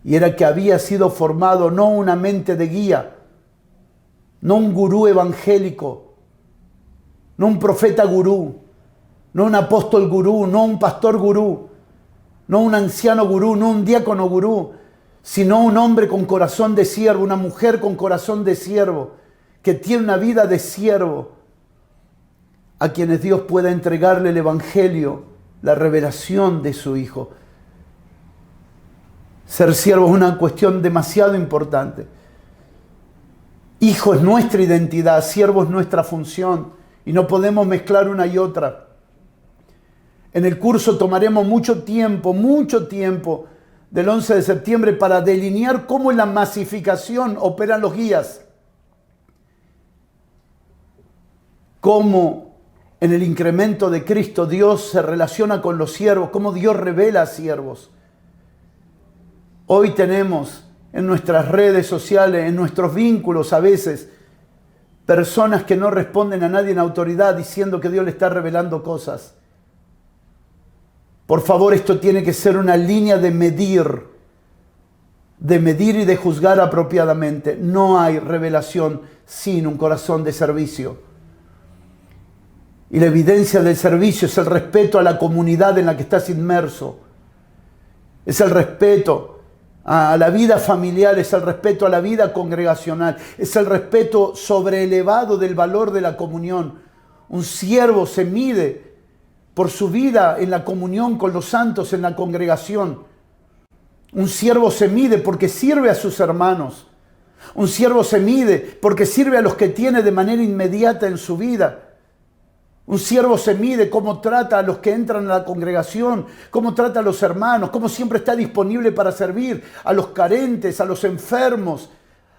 y era que había sido formado no una mente de guía, no un gurú evangélico, no un profeta gurú, no un apóstol gurú, no un pastor gurú, no un anciano gurú, no un diácono gurú, sino un hombre con corazón de siervo, una mujer con corazón de siervo, que tiene una vida de siervo, a quienes Dios pueda entregarle el Evangelio, la revelación de su Hijo. Ser siervo es una cuestión demasiado importante. Hijo es nuestra identidad, siervo es nuestra función, y no podemos mezclar una y otra. En el curso tomaremos mucho tiempo del 11 de septiembre para delinear cómo en la masificación operan los guías, cómo en el incremento de Cristo Dios se relaciona con los siervos, cómo Dios revela a siervos. Hoy tenemos en nuestras redes sociales, en nuestros vínculos a veces, personas que no responden a nadie en autoridad diciendo que Dios le está revelando cosas. Por favor, esto tiene que ser una línea de medir y de juzgar apropiadamente. No hay revelación sin un corazón de servicio. Y la evidencia del servicio es el respeto a la comunidad en la que estás inmerso. Es el respeto a la vida familiar, es el respeto a la vida congregacional, es el respeto sobreelevado del valor de la comunión. Un siervo se mide por su vida en la comunión con los santos en la congregación. Un siervo se mide porque sirve a sus hermanos. Un siervo se mide porque sirve a los que tiene de manera inmediata en su vida. Un siervo se mide cómo trata a los que entran a la congregación, cómo trata a los hermanos, cómo siempre está disponible para servir a los carentes, a los enfermos,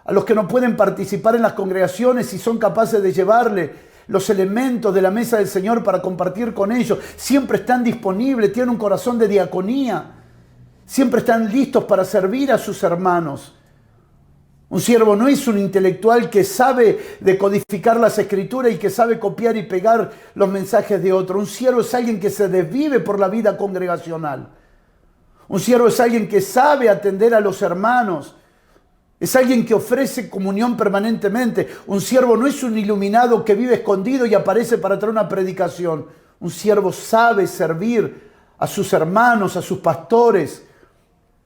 a los que no pueden participar en las congregaciones y son capaces de llevarle los elementos de la mesa del Señor para compartir con ellos. Siempre están disponibles, tienen un corazón de diaconía, siempre están listos para servir a sus hermanos. Un siervo no es un intelectual que sabe decodificar las escrituras y que sabe copiar y pegar los mensajes de otro. Un siervo es alguien que se desvive por la vida congregacional. Un siervo es alguien que sabe atender a los hermanos. Es alguien que ofrece comunión permanentemente. Un siervo no es un iluminado que vive escondido y aparece para traer una predicación. Un siervo sabe servir a sus hermanos, a sus pastores.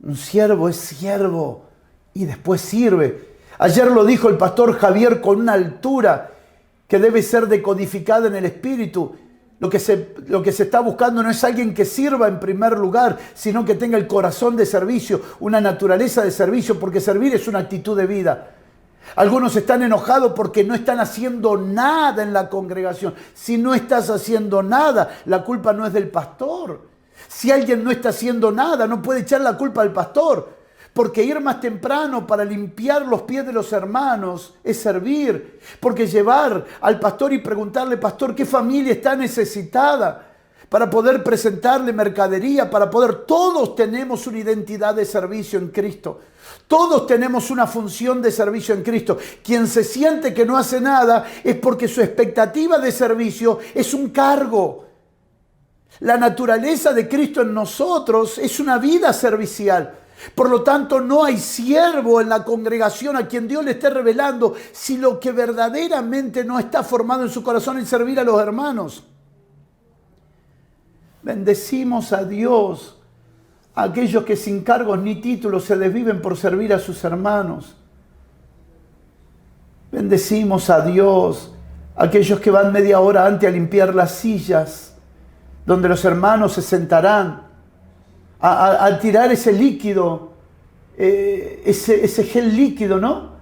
Un siervo es siervo y después sirve. Ayer lo dijo el pastor Javier con una altura que debe ser decodificada en el espíritu. Lo que se está buscando no es alguien que sirva en primer lugar, sino que tenga el corazón de servicio, una naturaleza de servicio, porque servir es una actitud de vida. Algunos están enojados porque no están haciendo nada en la congregación. Si no estás haciendo nada, la culpa no es del pastor. Si alguien no está haciendo nada, no puede echar la culpa al pastor. Porque ir más temprano para limpiar los pies de los hermanos es servir. Porque llevar al pastor y preguntarle, pastor, ¿qué familia está necesitada? Para poder presentarle mercadería, para poder... Todos tenemos una identidad de servicio en Cristo. Todos tenemos una función de servicio en Cristo. Quien se siente que no hace nada es porque su expectativa de servicio es un cargo. La naturaleza de Cristo en nosotros es una vida servicial. Por lo tanto, no hay siervo en la congregación a quien Dios le esté revelando si lo que verdaderamente no está formado en su corazón es servir a los hermanos. Bendecimos a Dios, a aquellos que sin cargos ni títulos se desviven por servir a sus hermanos. Bendecimos a Dios, a aquellos que van media hora antes a limpiar las sillas donde los hermanos se sentarán. a tirar ese líquido, ese gel líquido, ¿no?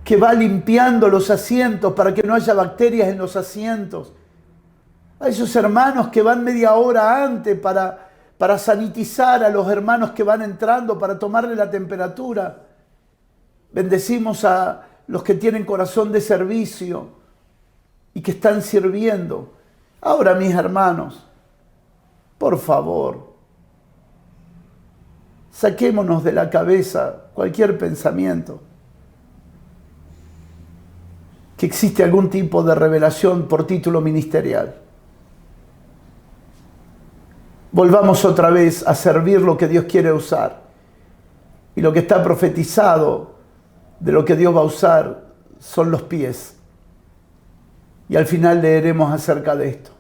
Que va limpiando los asientos para que no haya bacterias en los asientos. A esos hermanos que van media hora antes para sanitizar a los hermanos que van entrando, para tomarle la temperatura. Bendecimos a los que tienen corazón de servicio y que están sirviendo. Ahora, mis hermanos, por favor, saquémonos de la cabeza cualquier pensamiento que existe algún tipo de revelación por título ministerial. Volvamos otra vez a servir lo que Dios quiere usar. Y lo que está profetizado de lo que Dios va a usar son los pies. Y al final leeremos acerca de esto.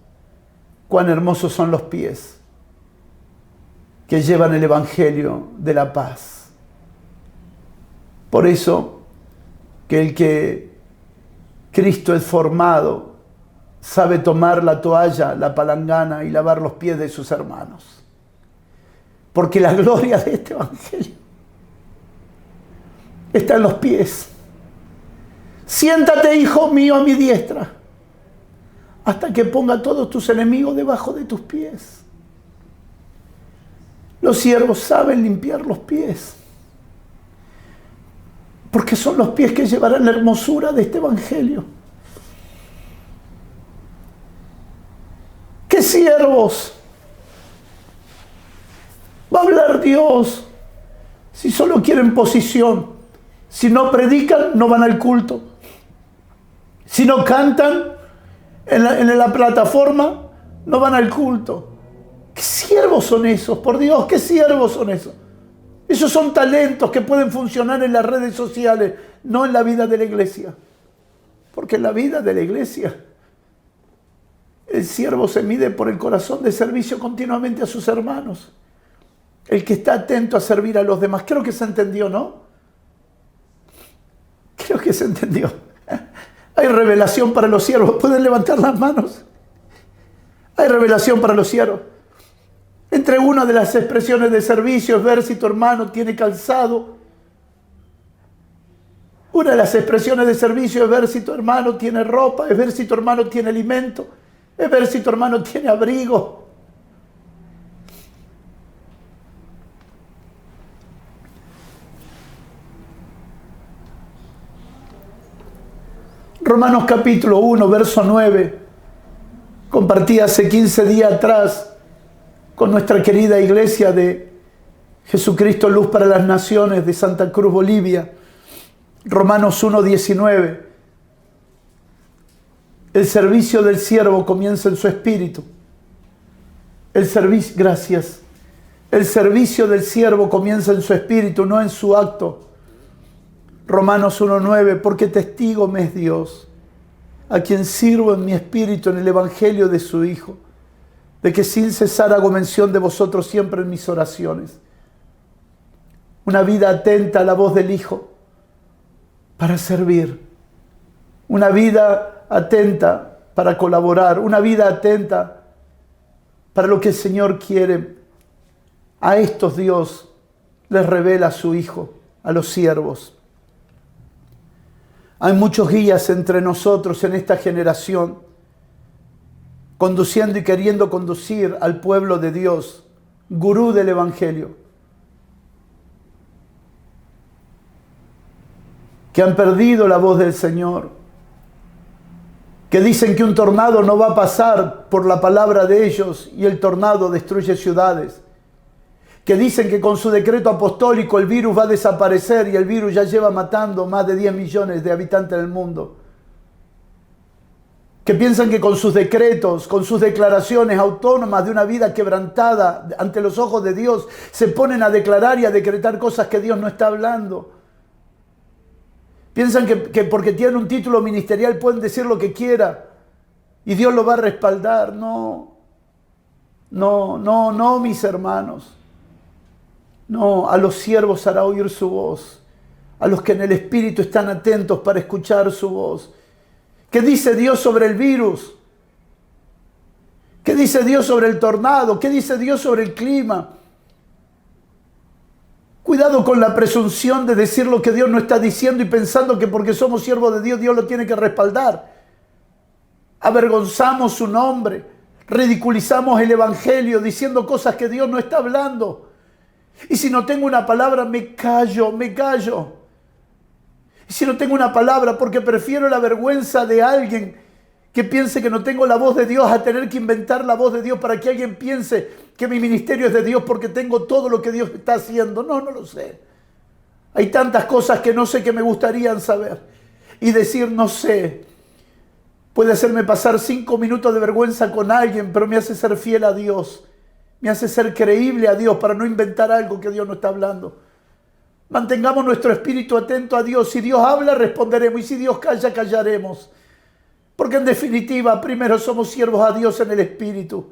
Cuán hermosos son los pies que llevan el evangelio de la paz. Por eso que el que Cristo es formado sabe tomar la toalla, la palangana y lavar los pies de sus hermanos. Porque la gloria de este evangelio está en los pies. Siéntate, hijo mío, a mi diestra, hasta que ponga a todos tus enemigos debajo de tus pies. Los siervos saben limpiar los pies, porque son los pies que llevarán la hermosura de este evangelio. ¿Qué siervos va a hablar Dios si solo quieren posición? Si no predican, no van al culto. Si no cantan en la plataforma, no van al culto. ¿Qué siervos son esos? Por Dios, ¿qué siervos son esos? Esos son talentos que pueden funcionar en las redes sociales, no en la vida de la iglesia. Porque en la vida de la iglesia, el siervo se mide por el corazón de servicio continuamente a sus hermanos. El que está atento a servir a los demás. Creo que se entendió, ¿no? Creo que se entendió. Hay revelación para los siervos. ¿Pueden levantar las manos? Hay revelación para los siervos. Entre una de las expresiones de servicio es ver si tu hermano tiene calzado. Una de las expresiones de servicio es ver si tu hermano tiene ropa, es ver si tu hermano tiene alimento, es ver si tu hermano tiene abrigo. Romanos capítulo 1, verso 9. Compartí hace 15 días atrás con nuestra querida iglesia de Jesucristo Luz para las Naciones de Santa Cruz, Bolivia. Romanos 1, 19. El servicio del siervo comienza en su espíritu. Gracias. El servicio del siervo comienza en su espíritu, no en su acto. Romanos 1:9, porque testigo me es Dios, a quien sirvo en mi espíritu en el evangelio de su Hijo, de que sin cesar hago mención de vosotros siempre en mis oraciones. Una vida atenta a la voz del Hijo para servir. Una vida atenta para colaborar. Una vida atenta para lo que el Señor quiere. A estos Dios les revela a su Hijo, a los siervos. Hay muchos guías entre nosotros en esta generación, conduciendo y queriendo conducir al pueblo de Dios, gurú del Evangelio, que han perdido la voz del Señor, que dicen que un tornado no va a pasar por la palabra de ellos y el tornado destruye ciudades, que dicen que con su decreto apostólico el virus va a desaparecer y el virus ya lleva matando más de 10 millones de habitantes del mundo, que piensan que con sus decretos, con sus declaraciones autónomas de una vida quebrantada ante los ojos de Dios, se ponen a declarar y a decretar cosas que Dios no está hablando. Piensan que porque tienen un título ministerial pueden decir lo que quieran y Dios lo va a respaldar. No, mis hermanos. No, a los siervos hará oír su voz, a los que en el Espíritu están atentos para escuchar su voz. ¿Qué dice Dios sobre el virus? ¿Qué dice Dios sobre el tornado? ¿Qué dice Dios sobre el clima? Cuidado con la presunción de decir lo que Dios no está diciendo y pensando que porque somos siervos de Dios, Dios lo tiene que respaldar. Avergonzamos su nombre, ridiculizamos el evangelio diciendo cosas que Dios no está hablando. Y si no tengo una palabra, me callo. Y si no tengo una palabra, porque prefiero la vergüenza de alguien que piense que no tengo la voz de Dios a tener que inventar la voz de Dios para que alguien piense que mi ministerio es de Dios porque tengo todo lo que Dios está haciendo. No lo sé. Hay tantas cosas que no sé que me gustarían saber. Y decir no sé puede hacerme pasar 5 minutos de vergüenza con alguien, pero me hace ser fiel a Dios. Me hace ser creíble a Dios para no inventar algo que Dios no está hablando. Mantengamos nuestro espíritu atento a Dios. Si Dios habla, responderemos. Y si Dios calla, callaremos. Porque en definitiva, primero somos siervos a Dios en el Espíritu.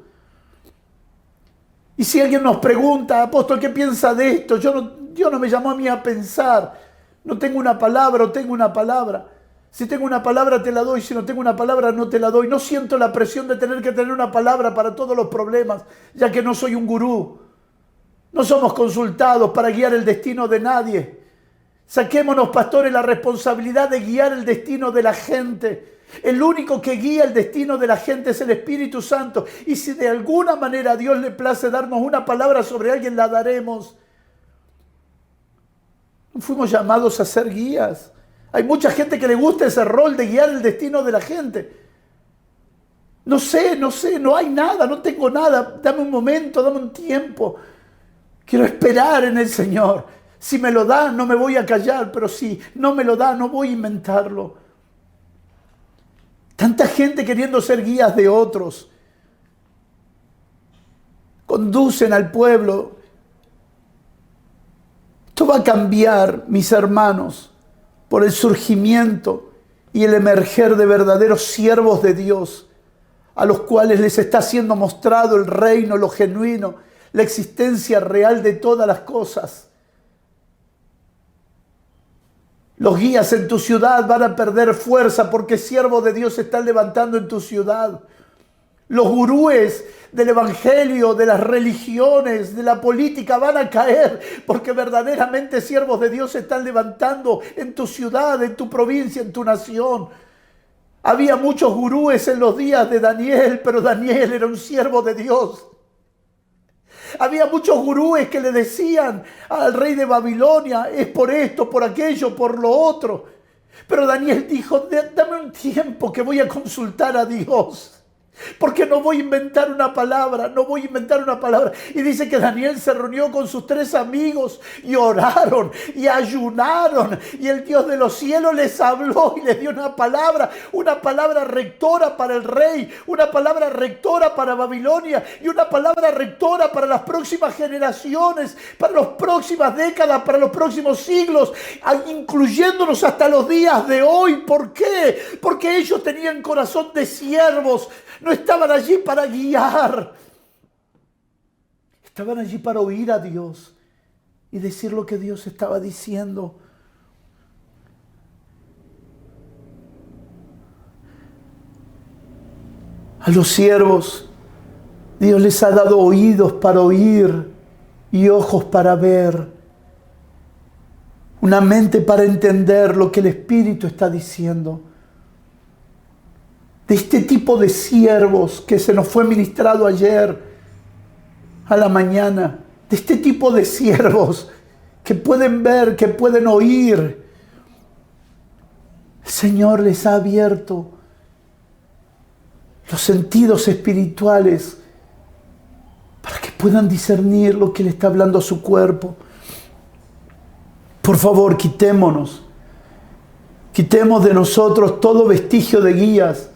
Y si alguien nos pregunta, apóstol, ¿qué piensa de esto? Dios no me llamó a mí a pensar. No tengo una palabra o tengo una palabra. Si tengo una palabra te la doy, si no tengo una palabra no te la doy. No siento la presión de tener que tener una palabra para todos los problemas, ya que no soy un gurú. No somos consultados para guiar el destino de nadie. Saquémonos, pastores, la responsabilidad de guiar el destino de la gente. El único que guía el destino de la gente es el Espíritu Santo. Y si de alguna manera a Dios le place darnos una palabra sobre alguien, la daremos. No fuimos llamados a ser guías. Hay mucha gente que le gusta ese rol de guiar el destino de la gente. No sé, no hay nada, no tengo nada. Dame un momento, dame un tiempo. Quiero esperar en el Señor. Si me lo da, no me voy a callar, pero si no me lo da, no voy a inventarlo. Tanta gente queriendo ser guías de otros. Conducen al pueblo. Esto va a cambiar, mis hermanos, por el surgimiento y el emerger de verdaderos siervos de Dios, a los cuales les está siendo mostrado el reino, lo genuino, la existencia real de todas las cosas. Los guías en tu ciudad van a perder fuerza porque siervos de Dios se están levantando en tu ciudad. Los gurúes del evangelio, de las religiones, de la política van a caer porque verdaderamente siervos de Dios se están levantando en tu ciudad, en tu provincia, en tu nación. Había muchos gurúes en los días de Daniel, pero Daniel era un siervo de Dios. Había muchos gurúes que le decían al rey de Babilonia, es por esto, por aquello, por lo otro. Pero Daniel dijo, dame un tiempo que voy a consultar a Dios. Porque no voy a inventar una palabra, Y dice que Daniel se reunió con sus 3 amigos y oraron y ayunaron. Y el Dios de los cielos les habló y les dio una palabra rectora para el rey, una palabra rectora para Babilonia y una palabra rectora para las próximas generaciones, para las próximas décadas, para los próximos siglos, incluyéndonos hasta los días de hoy. ¿Por qué? Porque ellos tenían corazón de siervos. No estaban allí para guiar. Estaban allí para oír a Dios y decir lo que Dios estaba diciendo. A los siervos, Dios les ha dado oídos para oír y ojos para ver. Una mente para entender lo que el Espíritu está diciendo. De este tipo de siervos que se nos fue ministrado ayer a la mañana, de este tipo de siervos que pueden ver, que pueden oír. El Señor les ha abierto los sentidos espirituales para que puedan discernir lo que le está hablando a su cuerpo. Por favor, quitemos de nosotros todo vestigio de guías.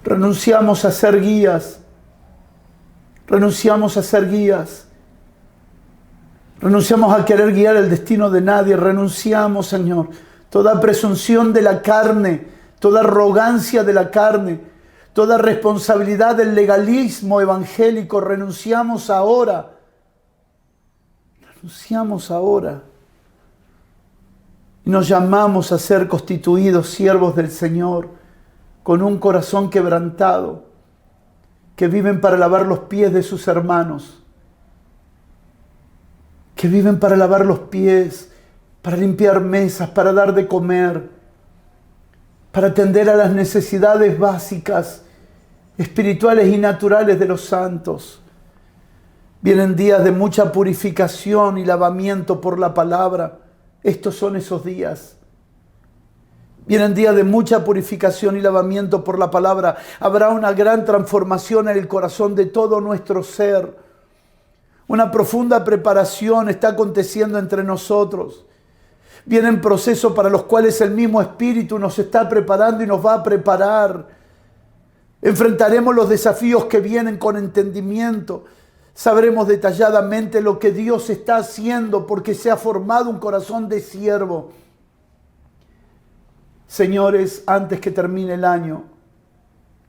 Renunciamos a ser guías. Renunciamos a querer guiar el destino de nadie. Renunciamos, Señor, toda presunción de la carne, toda arrogancia de la carne, toda responsabilidad del legalismo evangélico. Renunciamos ahora. Y nos llamamos a ser constituidos siervos del Señor, con un corazón quebrantado, que viven para lavar los pies de sus hermanos, que viven para lavar los pies, para limpiar mesas, para dar de comer, para atender a las necesidades básicas, espirituales y naturales de los santos. Vienen días de mucha purificación y lavamiento por la palabra. Estos son esos días. Vienen días de mucha purificación y lavamiento por la palabra. Habrá una gran transformación en el corazón de todo nuestro ser. Una profunda preparación está aconteciendo entre nosotros. Vienen procesos para los cuales el mismo Espíritu nos está preparando y nos va a preparar. Enfrentaremos los desafíos que vienen con entendimiento. Sabremos detalladamente lo que Dios está haciendo porque se ha formado un corazón de siervo. Señores, antes que termine el año,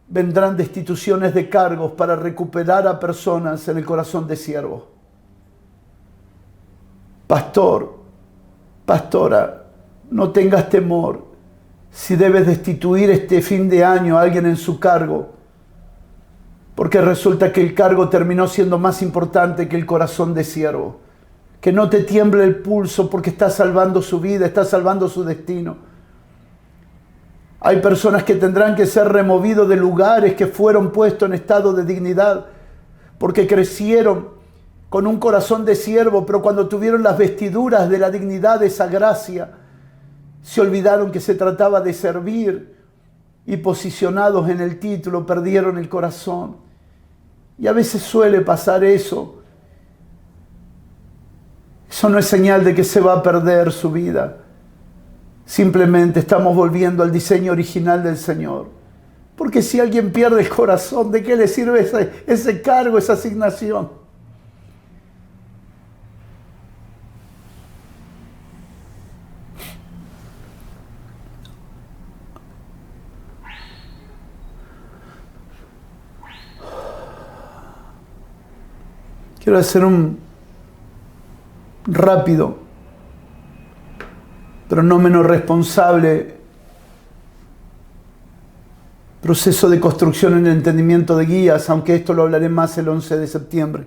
vendrán destituciones de cargos para recuperar a personas en el corazón de siervo. Pastor, pastora, no tengas temor si debes destituir este fin de año a alguien en su cargo, porque resulta que el cargo terminó siendo más importante que el corazón de siervo. Que no te tiemble el pulso porque estás salvando su vida, estás salvando su destino. Hay personas que tendrán que ser removidos de lugares que fueron puestos en estado de dignidad porque crecieron con un corazón de siervo, pero cuando tuvieron las vestiduras de la dignidad de esa gracia, se olvidaron que se trataba de servir y posicionados en el título perdieron el corazón. Y a veces suele pasar eso. Eso no es señal de que se va a perder su vida. Simplemente estamos volviendo al diseño original del Señor. Porque si alguien pierde el corazón, ¿de qué le sirve ese cargo, esa asignación? Quiero hacer un rápido, pero no menos responsable, proceso de construcción en el entendimiento de guías, aunque esto lo hablaré más el 11 de septiembre.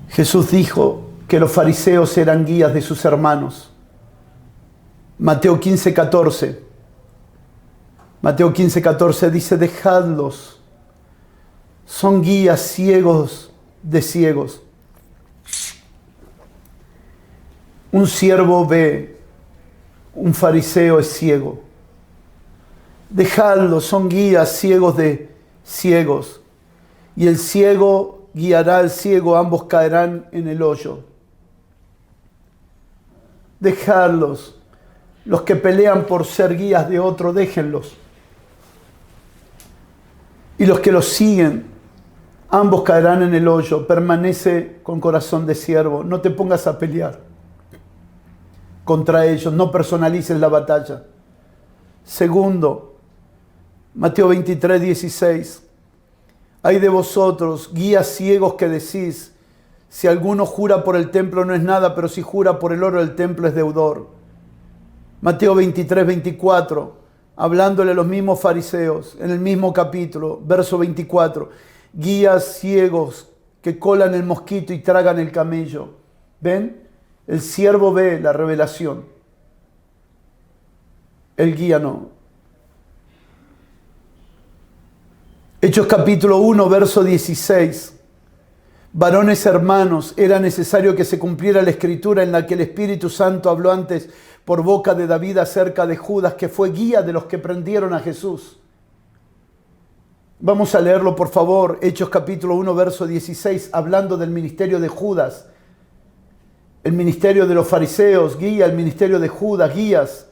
Jesús dijo que los fariseos eran guías de sus hermanos. Mateo 15:14. Mateo 15:14 dice: dejadlos. Son guías ciegos de ciegos. Un siervo ve, un fariseo es ciego. Dejadlos, son guías ciegos de ciegos. Y el ciego guiará al ciego, ambos caerán en el hoyo. Dejadlos. Los que pelean por ser guías de otro, déjenlos. Y los que los siguen, ambos caerán en el hoyo. Permanece con corazón de siervo. No te pongas a pelear contra ellos. No personalices la batalla. Segundo, Mateo 23:16. Ay de vosotros, guías ciegos, que decís: si alguno jura por el templo no es nada, pero si jura por el oro del templo es deudor. Mateo 23:24. Hablándole a los mismos fariseos, en el mismo capítulo, verso 24. Guías ciegos que colan el mosquito y tragan el camello. ¿Ven? El siervo ve la revelación. El guía no. Hechos capítulo 1, verso 16. Varones hermanos, era necesario que se cumpliera la escritura en la que el Espíritu Santo habló antes por boca de David acerca de Judas, que fue guía de los que prendieron a Jesús. Vamos a leerlo, por favor. Hechos capítulo 1, verso 16, hablando del ministerio de Judas. El ministerio de los fariseos, guía. El ministerio de Judas, guías.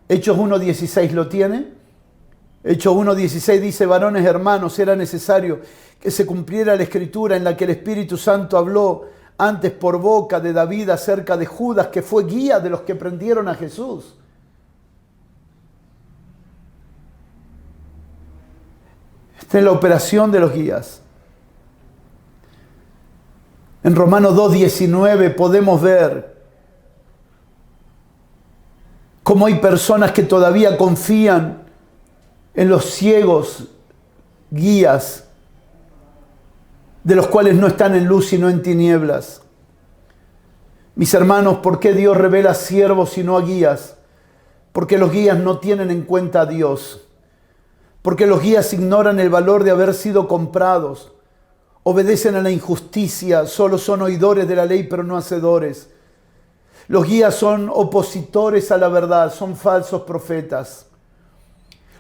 Hechos 1, 16, ¿lo tiene? Hechos 1, 16 dice: varones hermanos, era necesario que se cumpliera la escritura en la que el Espíritu Santo habló antes por boca de David acerca de Judas, que fue guía de los que prendieron a Jesús. Esta es la operación de los guías. En Romanos 2:19 podemos ver cómo hay personas que todavía confían en los ciegos guías, de los cuales no están en luz sino en tinieblas. Mis hermanos, ¿por qué Dios revela siervos y no a guías? Porque los guías no tienen en cuenta a Dios. Porque los guías ignoran el valor de haber sido comprados. Obedecen a la injusticia, solo son oidores de la ley pero no hacedores. Los guías son opositores a la verdad, son falsos profetas.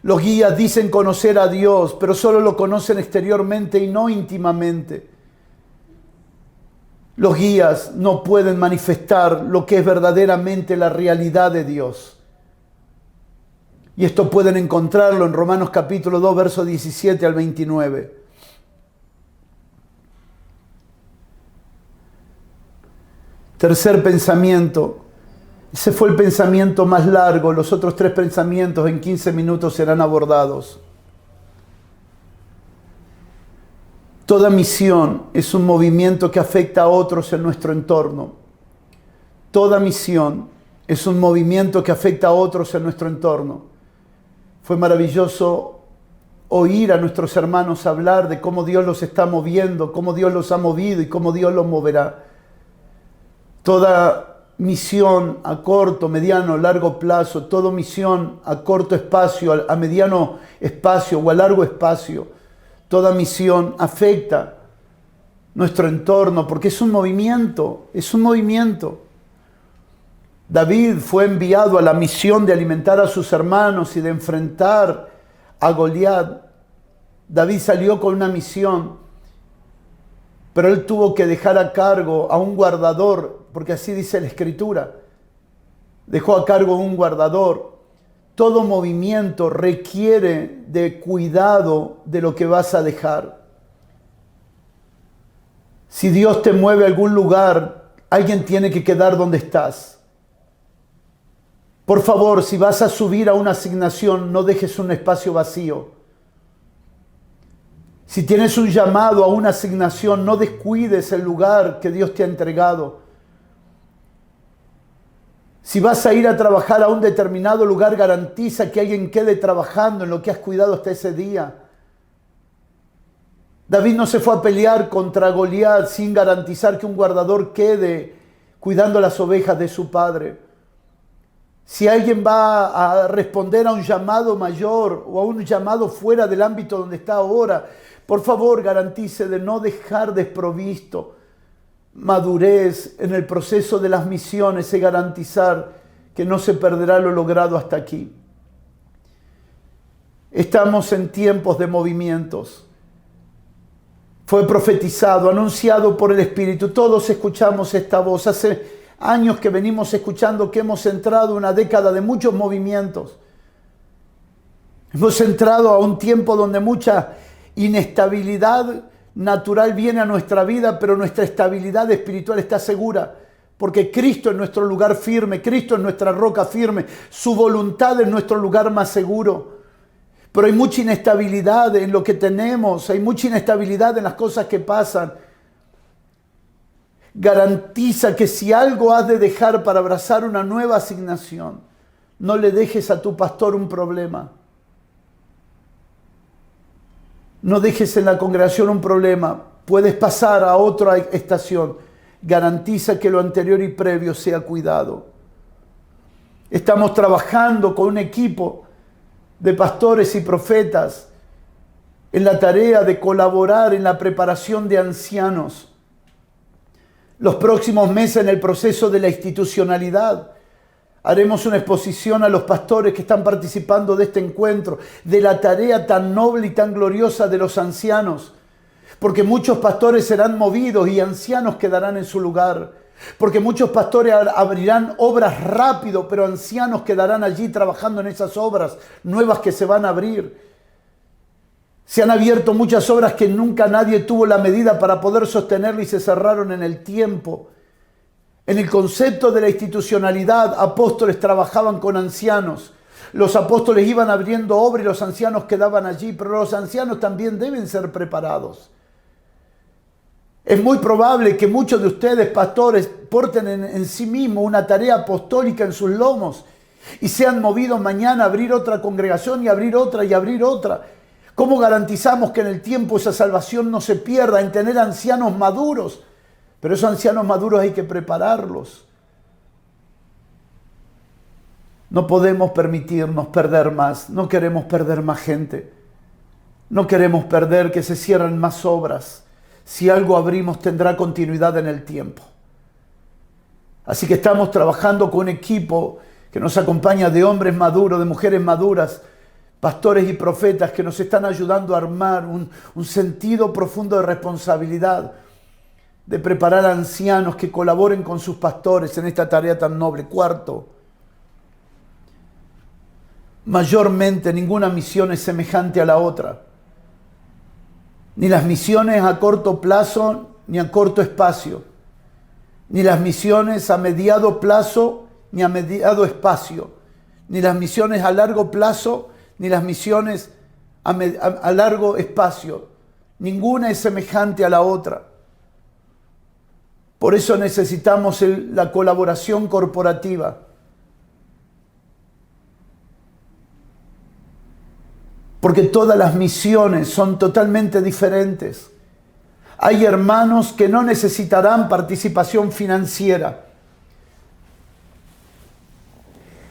Los guías dicen conocer a Dios, pero solo lo conocen exteriormente y no íntimamente. Los guías no pueden manifestar lo que es verdaderamente la realidad de Dios. Y esto pueden encontrarlo en Romanos capítulo 2, versos 17 al 29. Tercer pensamiento. Ese fue el pensamiento más largo. Los otros 3 pensamientos en 15 minutos serán abordados. Toda misión es un movimiento que afecta a otros en nuestro entorno. Toda misión es un movimiento que afecta a otros en nuestro entorno. Fue maravilloso oír a nuestros hermanos hablar de cómo Dios los está moviendo, cómo Dios los ha movido y cómo Dios los moverá. Toda misión a corto, mediano, largo plazo, toda misión a corto espacio, a mediano espacio o a largo espacio, toda misión afecta nuestro entorno porque es un movimiento, es un movimiento. David fue enviado a la misión de alimentar a sus hermanos y de enfrentar a Goliat. David salió con una misión, pero él tuvo que dejar a cargo a un guardador, porque así dice la Escritura. Dejó a cargo a un guardador. Todo movimiento requiere de cuidado de lo que vas a dejar. Si Dios te mueve a algún lugar, alguien tiene que quedar donde estás. Por favor, si vas a subir a una asignación, no dejes un espacio vacío. Si tienes un llamado a una asignación, no descuides el lugar que Dios te ha entregado. Si vas a ir a trabajar a un determinado lugar, garantiza que alguien quede trabajando en lo que has cuidado hasta ese día. David no se fue a pelear contra Goliat sin garantizar que un guardador quede cuidando las ovejas de su padre. Si alguien va a responder a un llamado mayor o a un llamado fuera del ámbito donde está ahora, por favor garantice de no dejar desprovisto madurez en el proceso de las misiones y garantizar que no se perderá lo logrado hasta aquí. Estamos en tiempos de movimientos. Fue profetizado, anunciado por el Espíritu. Todos escuchamos esta voz. Hace años que venimos escuchando que hemos entrado en una década de muchos movimientos. Hemos entrado a un tiempo donde mucha inestabilidad natural viene a nuestra vida, pero nuestra estabilidad espiritual está segura, porque Cristo es nuestro lugar firme, Cristo es nuestra roca firme, su voluntad es nuestro lugar más seguro. Pero hay mucha inestabilidad en lo que tenemos, hay mucha inestabilidad en las cosas que pasan. Garantiza que si algo has de dejar para abrazar una nueva asignación, no le dejes a tu pastor un problema. No dejes en la congregación un problema. Puedes pasar a otra estación. Garantiza que lo anterior y previo sea cuidado. Estamos trabajando con un equipo de pastores y profetas en la tarea de colaborar en la preparación de ancianos. Los próximos meses en el proceso de la institucionalidad haremos una exposición a los pastores que están participando de este encuentro, de la tarea tan noble y tan gloriosa de los ancianos, porque muchos pastores serán movidos y ancianos quedarán en su lugar, porque muchos pastores abrirán obras rápido, pero ancianos quedarán allí trabajando en esas obras nuevas que se van a abrir. Se han abierto muchas obras que nunca nadie tuvo la medida para poder sostenerlo y se cerraron en el tiempo. En el concepto de la institucionalidad, apóstoles trabajaban con ancianos. Los apóstoles iban abriendo obra y los ancianos quedaban allí, pero los ancianos también deben ser preparados. Es muy probable que muchos de ustedes, pastores, porten en sí mismos una tarea apostólica en sus lomos y sean movidos mañana a abrir otra congregación y abrir otra y abrir otra. ¿Cómo garantizamos que en el tiempo esa salvación no se pierda en tener ancianos maduros? Pero esos ancianos maduros hay que prepararlos. No podemos permitirnos perder más, no queremos perder más gente, no queremos perder que se cierren más obras. Si algo abrimos tendrá continuidad en el tiempo. Así que estamos trabajando con un equipo que nos acompaña de hombres maduros, de mujeres maduras, pastores y profetas que nos están ayudando a armar un sentido profundo de responsabilidad, de preparar a ancianos que colaboren con sus pastores en esta tarea tan noble. Cuarto, mayormente ninguna misión es semejante a la otra. Ni las misiones a corto plazo ni a corto espacio. Ni las misiones a mediado plazo ni a mediado espacio. Ni las misiones a largo plazo ni las misiones a largo espacio. Ninguna es semejante a la otra. Por eso necesitamos la colaboración corporativa. Porque todas las misiones son totalmente diferentes. Hay hermanos que no necesitarán participación financiera.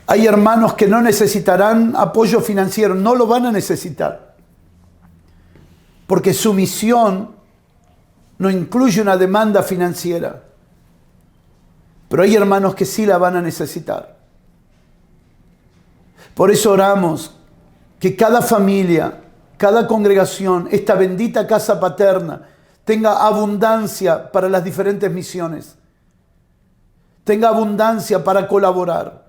Hay hermanos que no necesitarán apoyo financiero, no lo van a necesitar. Porque su misión no incluye una demanda financiera. Pero hay hermanos que sí la van a necesitar. Por eso oramos que cada familia, cada congregación, esta bendita casa paterna, tenga abundancia para las diferentes misiones. Tenga abundancia para colaborar.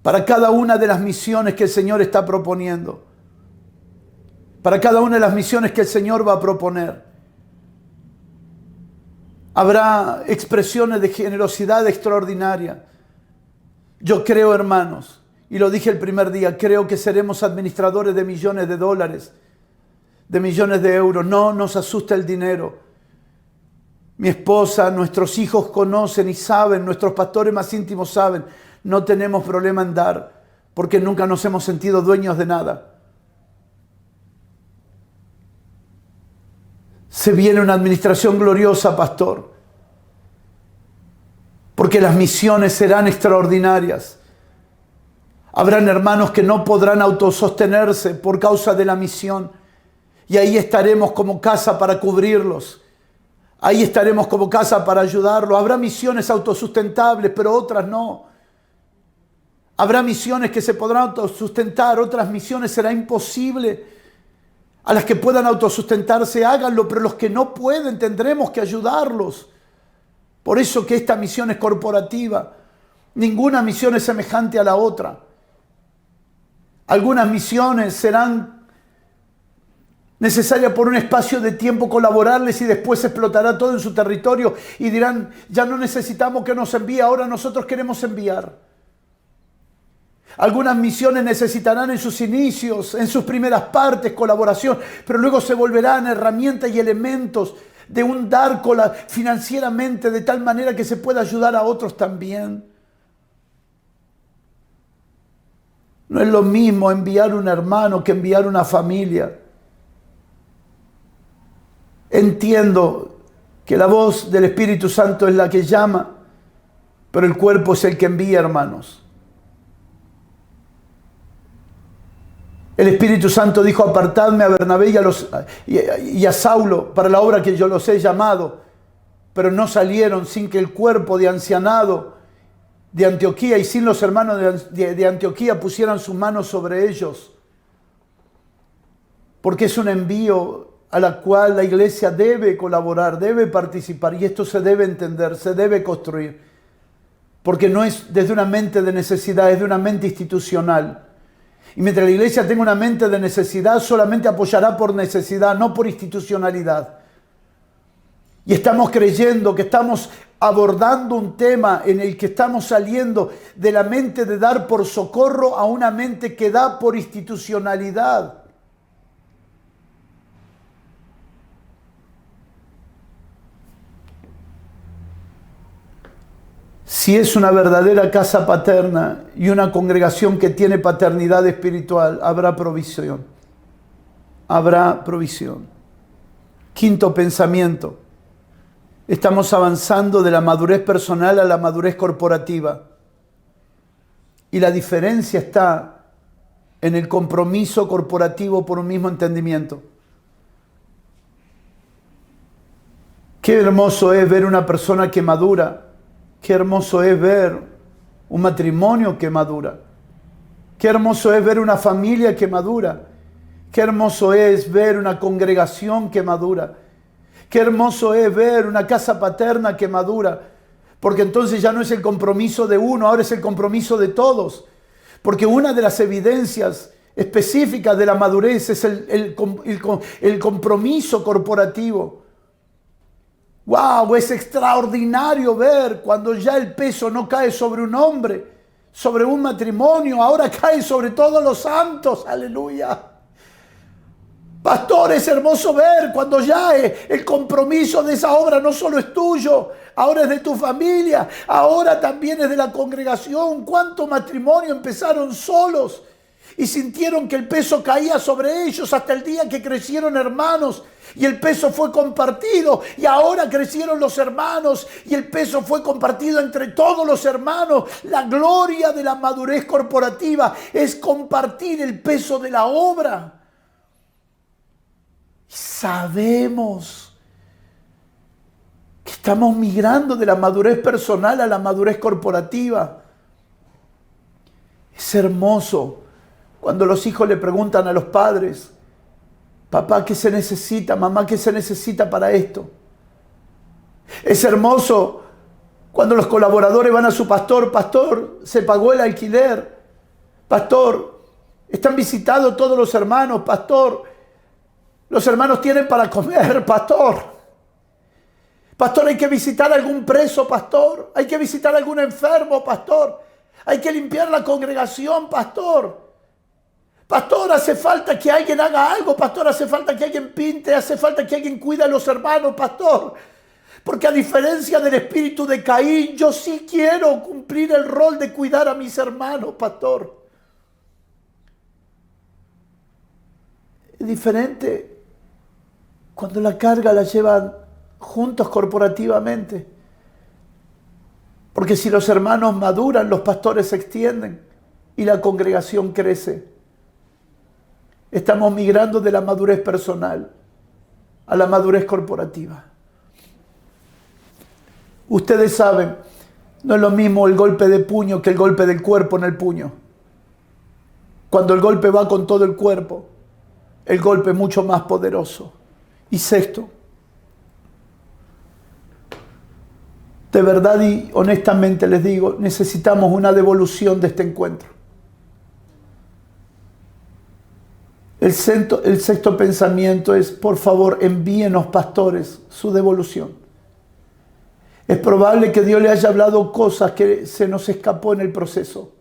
Para cada una de las misiones que el Señor está proponiendo. Para cada una de las misiones que el Señor va a proponer. Habrá expresiones de generosidad extraordinaria. Yo creo, hermanos, y lo dije el primer día, creo que seremos administradores de millones de dólares, de millones de euros. No nos asusta el dinero. Mi esposa, nuestros hijos conocen y saben, nuestros pastores más íntimos saben, no tenemos problema en dar, porque nunca nos hemos sentido dueños de nada. Se viene una administración gloriosa, pastor, porque las misiones serán extraordinarias. Habrán hermanos que no podrán autosostenerse por causa de la misión. Y ahí estaremos como casa para cubrirlos. Ahí estaremos como casa para ayudarlos. Habrá misiones autosustentables, pero otras no. Habrá misiones que se podrán autosustentar, otras misiones será imposible. A las que puedan autosustentarse, háganlo, pero los que no pueden tendremos que ayudarlos. Por eso que esta misión es corporativa. Ninguna misión es semejante a la otra. Algunas misiones serán necesarias por un espacio de tiempo colaborarles y después explotará todo en su territorio y dirán, ya no necesitamos que nos envíe, ahora nosotros queremos enviar. Algunas misiones necesitarán en sus inicios, en sus primeras partes, colaboración, pero luego se volverán herramientas y elementos de un dar financieramente de tal manera que se pueda ayudar a otros también. No es lo mismo enviar un hermano que enviar una familia. Entiendo que la voz del Espíritu Santo es la que llama, pero el cuerpo es el que envía, hermanos. El Espíritu Santo dijo, apartadme a Bernabé y a Saulo para la obra que yo los he llamado, pero no salieron sin que el cuerpo de ancianado de Antioquía y sin los hermanos de Antioquía pusieran sus manos sobre ellos. Porque es un envío a la cual la iglesia debe colaborar, debe participar, y esto se debe entender, se debe construir. Porque no es desde una mente de necesidad, es de una mente institucional. Y mientras la iglesia tenga una mente de necesidad, solamente apoyará por necesidad, no por institucionalidad. Y estamos creyendo que estamos abordando un tema en el que estamos saliendo de la mente de dar por socorro a una mente que da por institucionalidad. Si es una verdadera casa paterna y una congregación que tiene paternidad espiritual, habrá provisión. Habrá provisión. Quinto pensamiento. Estamos avanzando de la madurez personal a la madurez corporativa. Y la diferencia está en el compromiso corporativo por un mismo entendimiento. Qué hermoso es ver una persona que madura. Qué hermoso es ver un matrimonio que madura. Qué hermoso es ver una familia que madura. Qué hermoso es ver una congregación que madura. Qué hermoso es ver una casa paterna que madura. Porque entonces ya no es el compromiso de uno, ahora es el compromiso de todos. Porque una de las evidencias específicas de la madurez es el compromiso corporativo. ¡Wow! Es extraordinario ver cuando ya el peso no cae sobre un hombre, sobre un matrimonio, ahora cae sobre todos los santos. ¡Aleluya! Pastor, es hermoso ver cuando ya el compromiso de esa obra no solo es tuyo, ahora es de tu familia, ahora también es de la congregación. ¿Cuántos matrimonios empezaron solos y sintieron que el peso caía sobre ellos hasta el día que crecieron hermanos y el peso fue compartido? Y ahora crecieron los hermanos y el peso fue compartido entre todos los hermanos. La gloria de la madurez corporativa es compartir el peso de la obra. Sabemos que estamos migrando de la madurez personal a la madurez corporativa. Es hermoso cuando los hijos le preguntan a los padres: papá, ¿qué se necesita? Mamá, ¿qué se necesita para esto? Es hermoso cuando los colaboradores van a su pastor: pastor, se pagó el alquiler. Pastor, están visitados todos los hermanos. Pastor, los hermanos tienen para comer. Pastor, pastor, hay que visitar a algún preso. Pastor, hay que visitar a algún enfermo. Pastor, hay que limpiar la congregación. Pastor, pastor, hace falta que alguien haga algo. Pastor, hace falta que alguien pinte. Hace falta que alguien cuide a los hermanos. Pastor, porque a diferencia del espíritu de Caín, yo sí quiero cumplir el rol de cuidar a mis hermanos. Pastor, es diferente cuando la carga la llevan juntos corporativamente. Porque si los hermanos maduran, los pastores se extienden y la congregación crece. Estamos migrando de la madurez personal a la madurez corporativa. Ustedes saben, no es lo mismo el golpe de puño que el golpe del cuerpo en el puño. Cuando el golpe va con todo el cuerpo, el golpe es mucho más poderoso. Y sexto, de verdad y honestamente les digo, necesitamos una devolución de este encuentro. El sexto pensamiento es: por favor, envíenos, pastores, su devolución. Es probable que Dios le haya hablado cosas que se nos escapó en el proceso.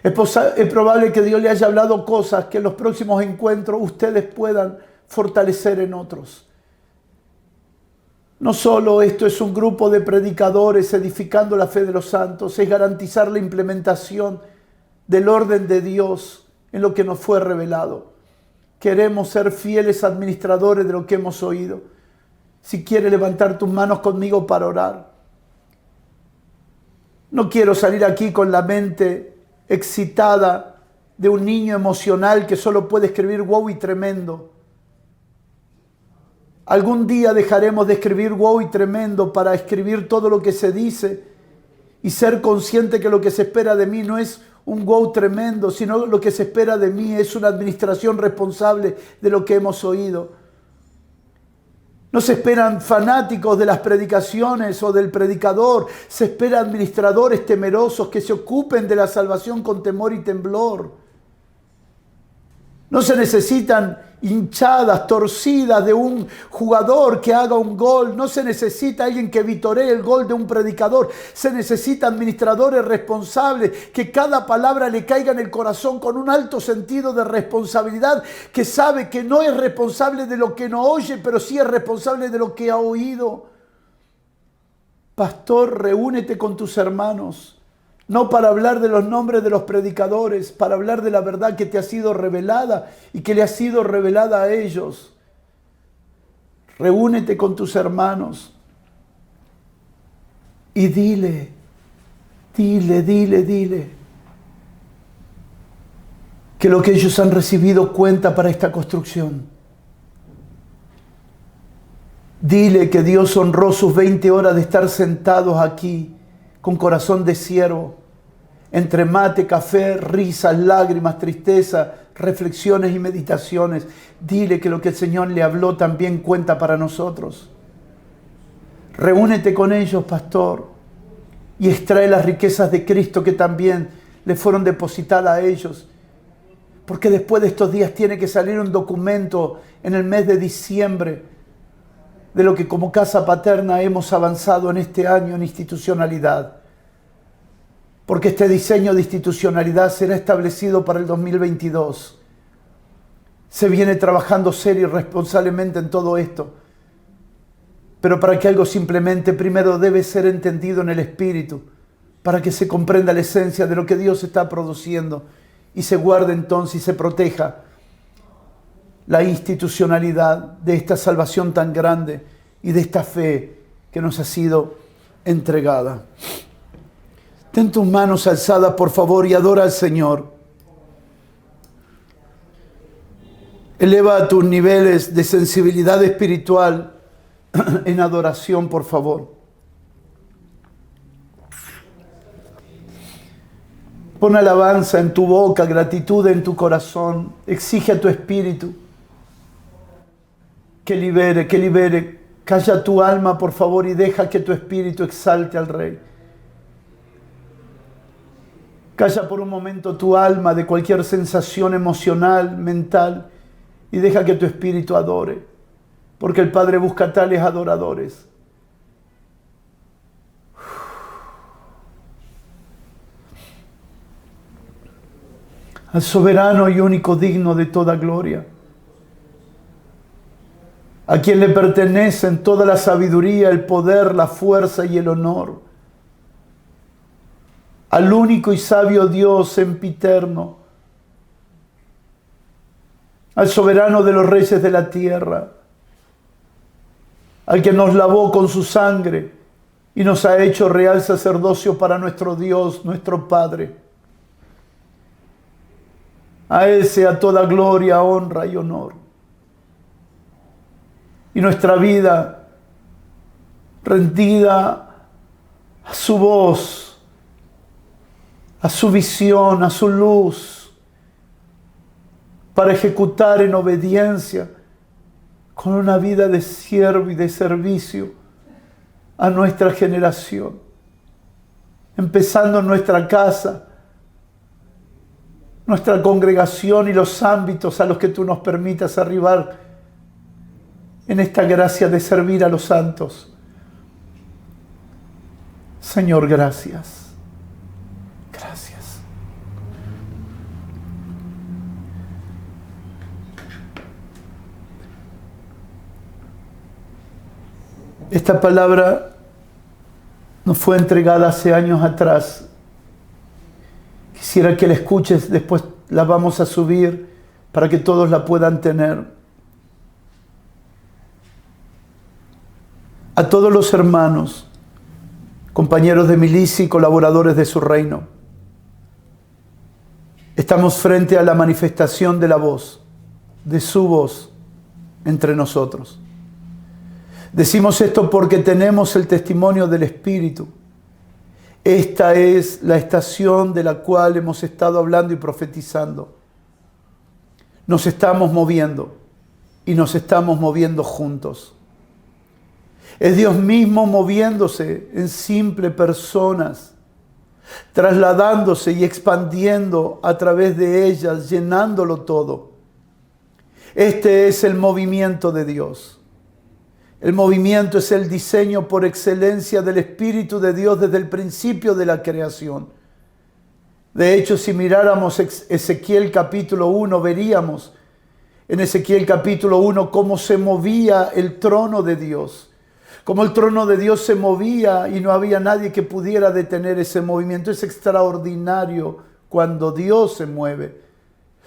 Es probable que Dios le haya hablado cosas que en los próximos encuentros ustedes puedan fortalecer en otros. No solo esto es un grupo de predicadores edificando la fe de los santos, es garantizar la implementación del orden de Dios en lo que nos fue revelado. Queremos ser fieles administradores de lo que hemos oído. Si quieres levantar tus manos conmigo para orar. No quiero salir aquí con la mente excitada de un niño emocional que solo puede escribir wow y tremendo. Algún día dejaremos de escribir wow y tremendo para escribir todo lo que se dice y ser consciente que lo que se espera de mí no es un wow tremendo, sino lo que se espera de mí es una administración responsable de lo que hemos oído. No se esperan fanáticos de las predicaciones o del predicador, se esperan administradores temerosos que se ocupen de la salvación con temor y temblor. No se necesitan hinchadas, torcidas de un jugador que haga un gol. No se necesita alguien que vitoree el gol de un predicador. Se necesitan administradores responsables, que cada palabra le caiga en el corazón con un alto sentido de responsabilidad, que sabe que no es responsable de lo que no oye, pero sí es responsable de lo que ha oído. pastor, reúnete con tus hermanos, no para hablar de los nombres de los predicadores, para hablar de la verdad que te ha sido revelada y que le ha sido revelada a ellos. Reúnete con tus hermanos y dile que lo que ellos han recibido cuenta para esta construcción. Dile que Dios honró sus 20 horas de estar sentados aquí con corazón de siervo, entre mate, café, risas, lágrimas, tristeza, reflexiones y meditaciones. Dile que lo que el Señor le habló también cuenta para nosotros. Reúnete con ellos, pastor, y extrae las riquezas de Cristo que también le fueron depositadas a ellos. Porque después de estos días tiene que salir un documento en el mes de diciembre de lo que como Casa Paterna hemos avanzado en este año en institucionalidad. Porque este diseño de institucionalidad será establecido para el 2022. Se viene trabajando serio y responsablemente en todo esto. Pero para que algo simplemente primero debe ser entendido en el Espíritu, para que se comprenda la esencia de lo que Dios está produciendo y se guarde entonces y se proteja la institucionalidad de esta salvación tan grande y de esta fe que nos ha sido entregada. Ten tus manos alzadas, por favor, y adora al Señor. Eleva tus niveles de sensibilidad espiritual en adoración, por favor. Pon alabanza en tu boca, gratitud en tu corazón. Exige a tu espíritu que libere. Calla tu alma, por favor, y deja que tu espíritu exalte al Rey. Calla por un momento tu alma de cualquier sensación emocional, mental, y deja que tu espíritu adore, porque el Padre busca tales adoradores. Al soberano y único digno de toda gloria, a quien le pertenecen toda la sabiduría, el poder, la fuerza y el honor, al único y sabio Dios sempiterno, al soberano de los reyes de la tierra, al que nos lavó con su sangre y nos ha hecho real sacerdocio para nuestro Dios, nuestro Padre. A Él sea toda gloria, honra y honor. Y nuestra vida rendida a su voz, a su visión, a su luz, para ejecutar en obediencia con una vida de siervo y de servicio a nuestra generación, empezando en nuestra casa, nuestra congregación y los ámbitos a los que tú nos permitas arribar en esta gracia de servir a los santos. Señor, gracias. Gracias. Esta palabra nos fue entregada hace años atrás. Quisiera que la escuches, después la vamos a subir para que todos la puedan tener. A todos los hermanos, compañeros de milicia y colaboradores de su reino, estamos frente a la manifestación de la voz, de su voz entre nosotros. Decimos esto porque tenemos el testimonio del Espíritu. Esta es la estación de la cual hemos estado hablando y profetizando. Nos estamos moviendo y nos estamos moviendo juntos. Es Dios mismo moviéndose en simples personas, trasladándose y expandiendo a través de ellas, llenándolo todo. Este es el movimiento de Dios. El movimiento es el diseño por excelencia del Espíritu de Dios desde el principio de la creación. De hecho, si miráramos Ezequiel capítulo 1, veríamos en Ezequiel capítulo 1 cómo se movía el trono de Dios, Como el trono de Dios se movía y no había nadie que pudiera detener ese movimiento. Es extraordinario cuando Dios se mueve.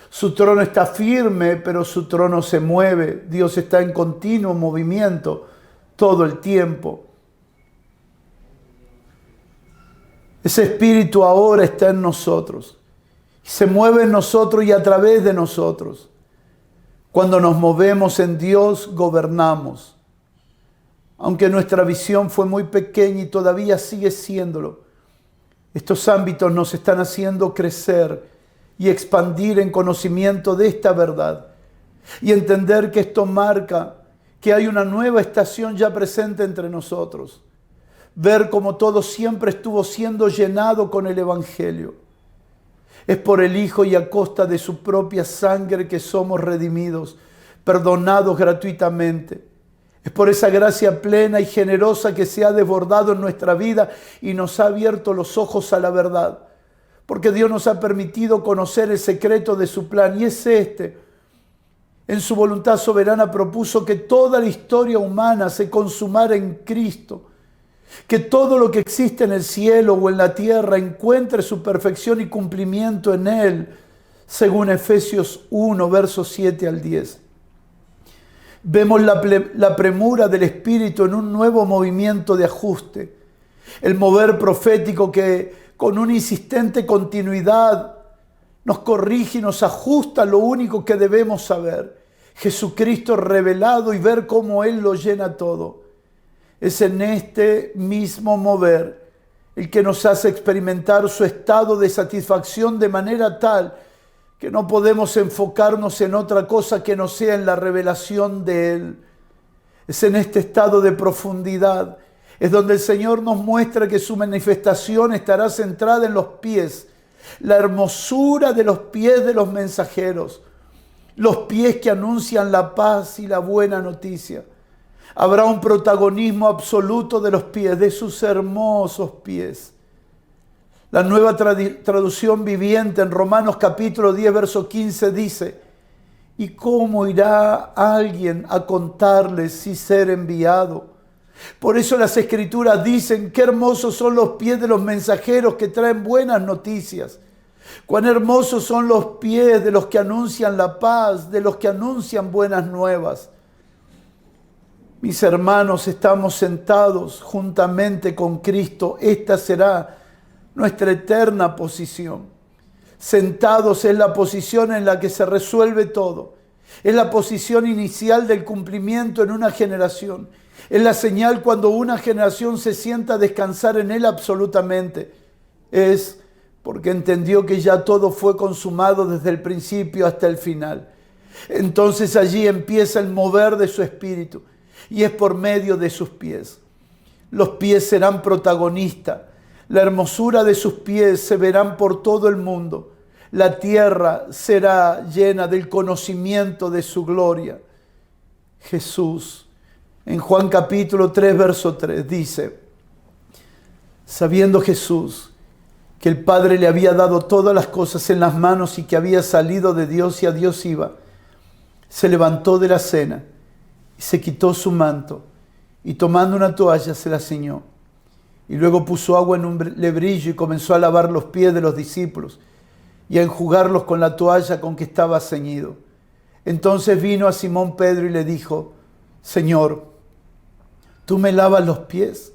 Su trono está firme, pero su trono se mueve. Dios está en continuo movimiento todo el tiempo. Ese Espíritu ahora está en nosotros. Se mueve en nosotros y a través de nosotros. Cuando nos movemos en Dios, gobernamos. Aunque nuestra visión fue muy pequeña y todavía sigue siéndolo, estos ámbitos nos están haciendo crecer y expandir en conocimiento de esta verdad. Y entender que esto marca que hay una nueva estación ya presente entre nosotros. Ver cómo todo siempre estuvo siendo llenado con el Evangelio. Es por el Hijo y a costa de su propia sangre que somos redimidos, perdonados gratuitamente. Es por esa gracia plena y generosa que se ha desbordado en nuestra vida y nos ha abierto los ojos a la verdad. Porque Dios nos ha permitido conocer el secreto de su plan, y es este. En su voluntad soberana propuso que toda la historia humana se consumara en Cristo. Que todo lo que existe en el cielo o en la tierra encuentre su perfección y cumplimiento en Él, según Efesios 1, versos 7 al 10. Vemos la premura del Espíritu en un nuevo movimiento de ajuste. El mover profético que con una insistente continuidad nos corrige y nos ajusta a lo único que debemos saber. Jesucristo revelado y ver cómo Él lo llena todo. Es en este mismo mover el que nos hace experimentar su estado de satisfacción de manera tal que no podemos enfocarnos en otra cosa que no sea en la revelación de Él. Es en este estado de profundidad, es donde el Señor nos muestra que su manifestación estará centrada en los pies, la hermosura de los pies de los mensajeros, los pies que anuncian la paz y la buena noticia. Habrá un protagonismo absoluto de los pies, de sus hermosos pies. La nueva traducción viviente en Romanos capítulo 10, verso 15 dice: ¿y cómo irá alguien a contarles sin ser enviado? Por eso las Escrituras dicen: qué hermosos son los pies de los mensajeros que traen buenas noticias. Cuán hermosos son los pies de los que anuncian la paz, de los que anuncian buenas nuevas. Mis hermanos, estamos sentados juntamente con Cristo. Esta será nuestra eterna posición. Sentados es la posición en la que se resuelve todo. Es la posición inicial del cumplimiento en una generación. Es la señal cuando una generación se sienta a descansar en Él absolutamente. Es porque entendió que ya todo fue consumado desde el principio hasta el final. Entonces allí empieza el mover de su espíritu. Y es por medio de sus pies. Los pies serán protagonistas. La hermosura de sus pies se verán por todo el mundo. La tierra será llena del conocimiento de su gloria. Jesús, en Juan capítulo 3, verso 3, dice: sabiendo Jesús que el Padre le había dado todas las cosas en las manos y que había salido de Dios y a Dios iba, se levantó de la cena y se quitó su manto, y tomando una toalla se la ciñó. Y luego puso agua en un lebrillo y comenzó a lavar los pies de los discípulos y a enjugarlos con la toalla con que estaba ceñido. Entonces vino a Simón Pedro y le dijo: Señor, ¿tú me lavas los pies?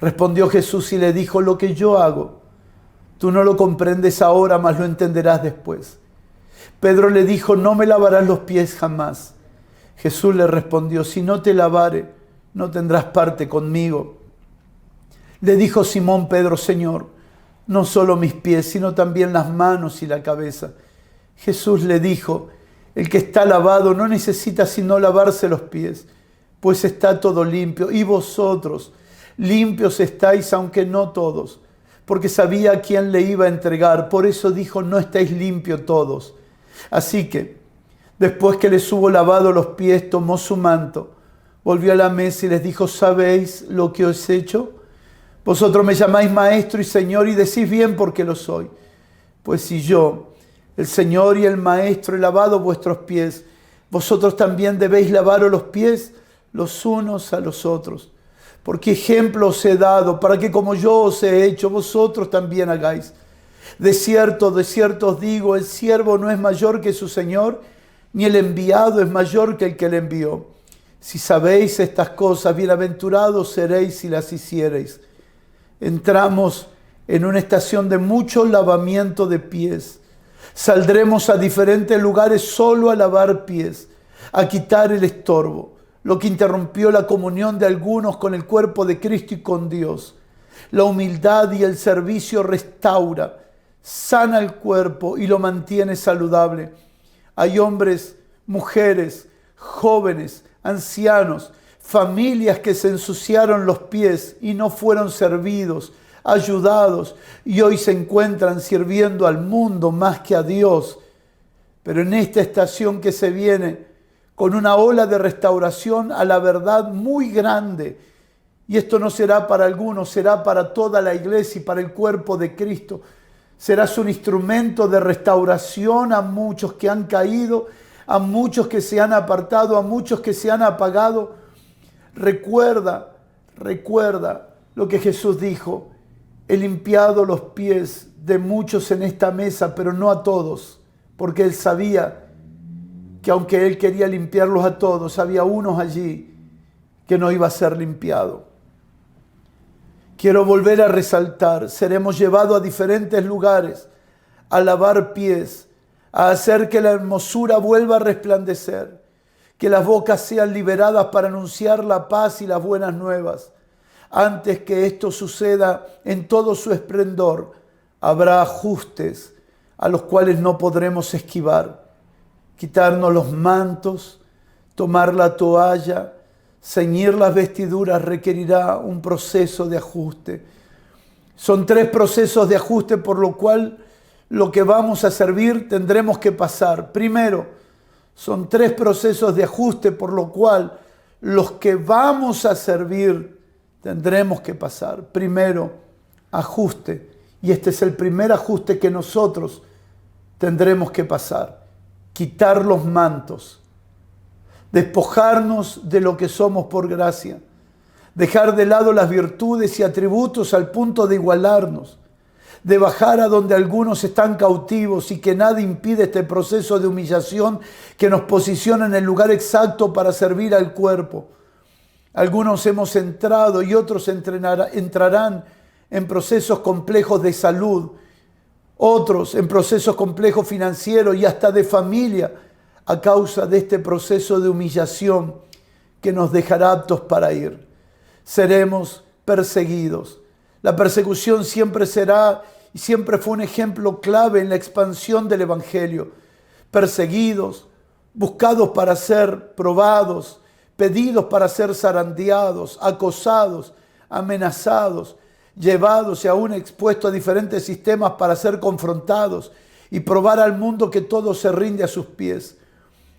Respondió Jesús y le dijo: lo que yo hago, tú no lo comprendes ahora, mas lo entenderás después. Pedro le dijo: no me lavarás los pies jamás. Jesús le respondió: si no te lavare, no tendrás parte conmigo. Le dijo Simón Pedro: Señor, no solo mis pies, sino también las manos y la cabeza. Jesús le dijo: el que está lavado no necesita sino lavarse los pies, pues está todo limpio. Y vosotros, limpios estáis, aunque no todos, porque sabía a quién le iba a entregar. Por eso dijo: no estáis limpios todos. Así que, después que les hubo lavado los pies, tomó su manto, volvió a la mesa y les dijo: ¿sabéis lo que os he hecho? Vosotros me llamáis maestro y señor y decís bien porque lo soy. Pues si yo, el Señor y el Maestro, he lavado vuestros pies, vosotros también debéis lavaros los pies los unos a los otros. porque ejemplo os he dado, para que como yo os he hecho, vosotros también hagáis. De cierto os digo, el siervo no es mayor que su Señor, ni el enviado es mayor que el que le envió. Si sabéis estas cosas, bienaventurados seréis si las hiciereis. Entramos en una estación de mucho lavamiento de pies. Saldremos a diferentes lugares solo a lavar pies, a quitar el estorbo, lo que interrumpió la comunión de algunos con el cuerpo de Cristo y con Dios. La humildad y el servicio restaura, sana el cuerpo y lo mantiene saludable. Hay hombres, mujeres, jóvenes, ancianos, familias que se ensuciaron los pies y no fueron servidos, ayudados, y hoy se encuentran sirviendo al mundo más que a Dios. Pero en esta estación que se viene, con una ola de restauración a la verdad muy grande, y esto no será para algunos, será para toda la iglesia y para el cuerpo de Cristo. Serás un instrumento de restauración a muchos que han caído, a muchos que se han apartado, a muchos que se han apagado. Recuerda lo que Jesús dijo: he limpiado los pies de muchos en esta mesa, pero no a todos, porque Él sabía que aunque Él quería limpiarlos a todos, había unos allí que no iba a ser limpiado. Quiero volver a resaltar, seremos llevados a diferentes lugares a lavar pies, a hacer que la hermosura vuelva a resplandecer, que las bocas sean liberadas para anunciar la paz y las buenas nuevas. Antes que esto suceda en todo su esplendor, habrá ajustes a los cuales no podremos esquivar. Quitarnos los mantos, tomar la toalla, ceñir las vestiduras requerirá un proceso de ajuste. Son 3 procesos de ajuste por lo cual lo que vamos a servir tendremos que pasar. Primero, son 3 procesos de ajuste por lo cual los que vamos a servir tendremos que pasar. Primero, ajuste. Y este es el primer ajuste que nosotros tendremos que pasar. Quitar los mantos. Despojarnos de lo que somos por gracia. Dejar de lado las virtudes y atributos al punto de igualarnos. De bajar a donde algunos están cautivos y que nada impide este proceso de humillación que nos posiciona en el lugar exacto para servir al cuerpo. Algunos hemos entrado y otros entrarán en procesos complejos de salud, otros en procesos complejos financieros y hasta de familia a causa de este proceso de humillación que nos dejará aptos para ir. Seremos perseguidos. La persecución siempre será y siempre fue un ejemplo clave en la expansión del Evangelio. Perseguidos, buscados para ser probados, pedidos para ser zarandeados, acosados, amenazados, llevados y aún expuestos a diferentes sistemas para ser confrontados y probar al mundo que todo se rinde a sus pies.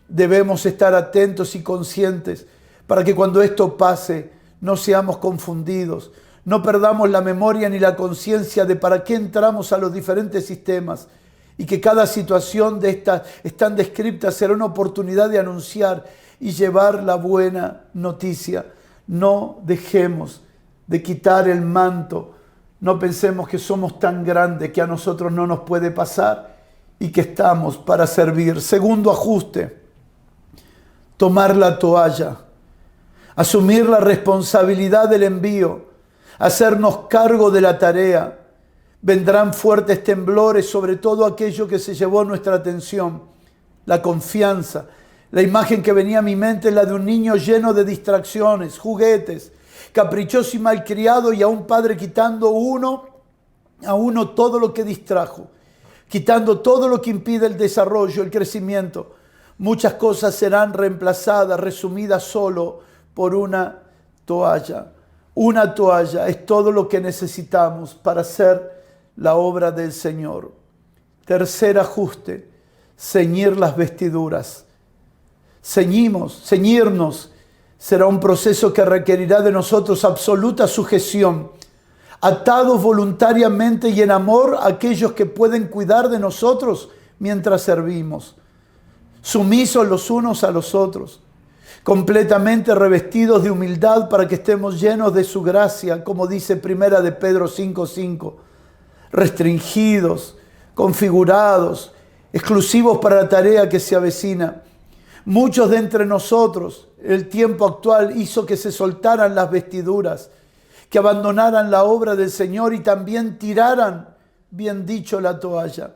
Debemos estar atentos y conscientes para que cuando esto pase no seamos confundidos, no perdamos la memoria ni la conciencia de para qué entramos a los diferentes sistemas y que cada situación de estas están descritas será una oportunidad de anunciar y llevar la buena noticia. No dejemos de quitar el manto, no pensemos que somos tan grandes que a nosotros no nos puede pasar y que estamos para servir. Segundo ajuste, tomar la toalla, asumir la responsabilidad del envío, hacernos cargo de la tarea. Vendrán fuertes temblores sobre todo aquello que se llevó nuestra atención, la confianza. La imagen que venía a mi mente es la de un niño lleno de distracciones, juguetes, caprichoso y malcriado, y a un padre quitando uno a uno todo lo que distrajo, quitando todo lo que impide el desarrollo, el crecimiento. Muchas cosas serán reemplazadas, resumidas solo por una toalla. Una toalla es todo lo que necesitamos para hacer la obra del Señor. Tercer ajuste, ceñir las vestiduras. Ceñirnos será un proceso que requerirá de nosotros absoluta sujeción, atados voluntariamente y en amor a aquellos que pueden cuidar de nosotros mientras servimos, sumisos los unos a los otros, completamente revestidos de humildad para que estemos llenos de su gracia, como dice Primera de Pedro 5:5, restringidos, configurados, exclusivos para la tarea que se avecina. Muchos de entre nosotros, el tiempo actual hizo que se soltaran las vestiduras, que abandonaran la obra del Señor y también tiraran, bien dicho, la toalla.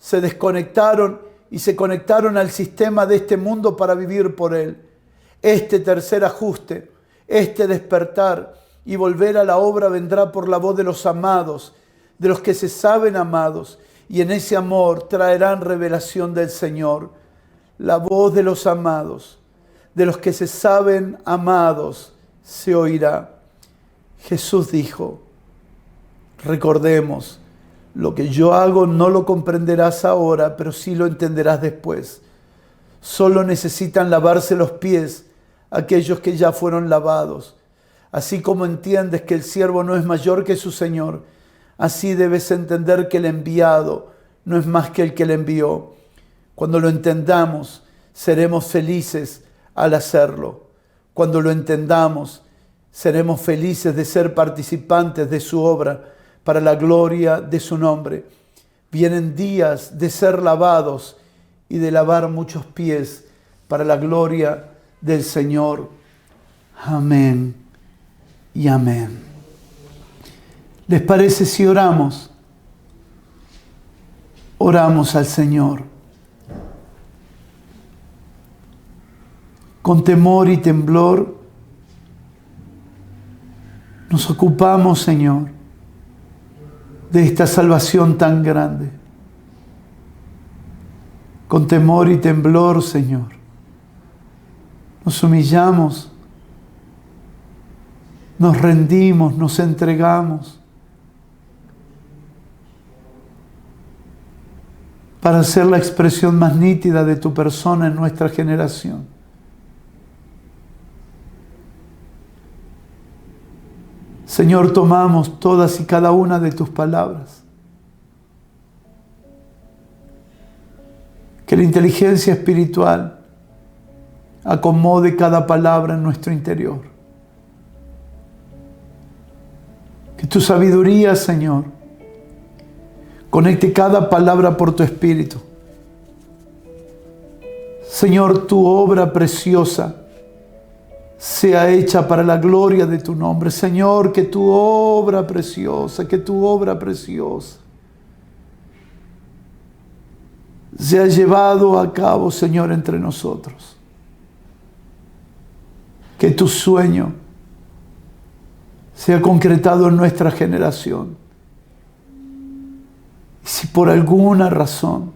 Se desconectaron y se conectaron al sistema de este mundo para vivir por él. Este tercer ajuste, este despertar y volver a la obra vendrá por la voz de los amados, de los que se saben amados, y en ese amor traerán revelación del Señor. La voz de los amados, de los que se saben amados, se oirá. Jesús dijo, recordemos, lo que yo hago no lo comprenderás ahora, pero sí lo entenderás después. Solo necesitan lavarse los pies aquellos que ya fueron lavados. Así como entiendes que el siervo no es mayor que su Señor, así debes entender que el enviado no es más que el que le envió. Cuando lo entendamos, seremos felices al hacerlo. Cuando lo entendamos, seremos felices de ser participantes de su obra para la gloria de su nombre. Vienen días de ser lavados y de lavar muchos pies para la gloria del Señor. Amén y amén. ¿Les parece si oramos? Oramos al Señor. Con temor y temblor nos ocupamos, Señor, de esta salvación tan grande. Con temor y temblor, Señor, nos humillamos, nos rendimos, nos entregamos para ser la expresión más nítida de tu persona en nuestra generación. Señor, tomamos todas y cada una de tus palabras. Que la inteligencia espiritual acomode cada palabra en nuestro interior. Que tu sabiduría, Señor, conecte cada palabra por tu Espíritu. Señor, tu obra preciosa sea hecha para la gloria de tu nombre. Señor, que tu obra preciosa, sea llevado a cabo, Señor, entre nosotros. Que tu sueño sea concretado en nuestra generación. Y si por alguna razón,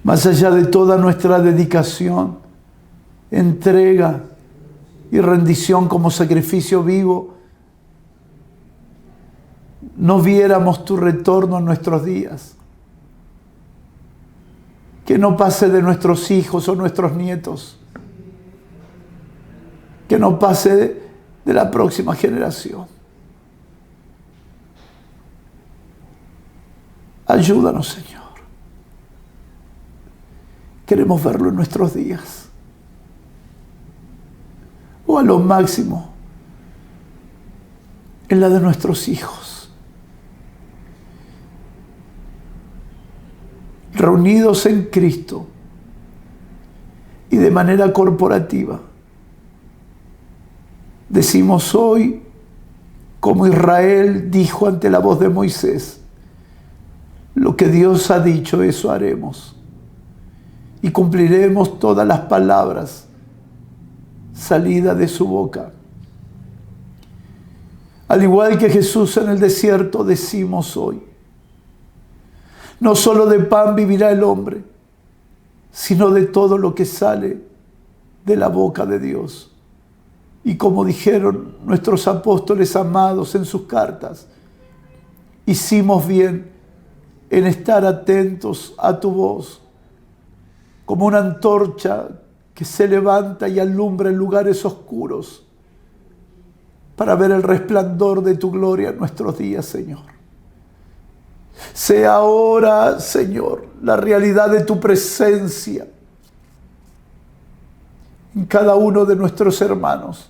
más allá de toda nuestra dedicación, entrega y rendición como sacrificio vivo, no viéramos tu retorno en nuestros días, que no pase de nuestros hijos o nuestros nietos, que no pase de la próxima generación. Ayúdanos, Señor. Queremos verlo en nuestros días. O a lo máximo en la de nuestros hijos, reunidos en Cristo y de manera corporativa. Decimos hoy, como Israel dijo ante la voz de Moisés, lo que Dios ha dicho, eso haremos, y cumpliremos todas las palabras salida de su boca. Al igual que Jesús en el desierto, decimos hoy, no solo de pan vivirá el hombre, sino de todo lo que sale de la boca de Dios. Y como dijeron nuestros apóstoles amados en sus cartas, hicimos bien en estar atentos a tu voz, como una antorcha que se levanta y alumbra en lugares oscuros para ver el resplandor de tu gloria en nuestros días, Señor. Sea ahora, Señor, la realidad de tu presencia en cada uno de nuestros hermanos.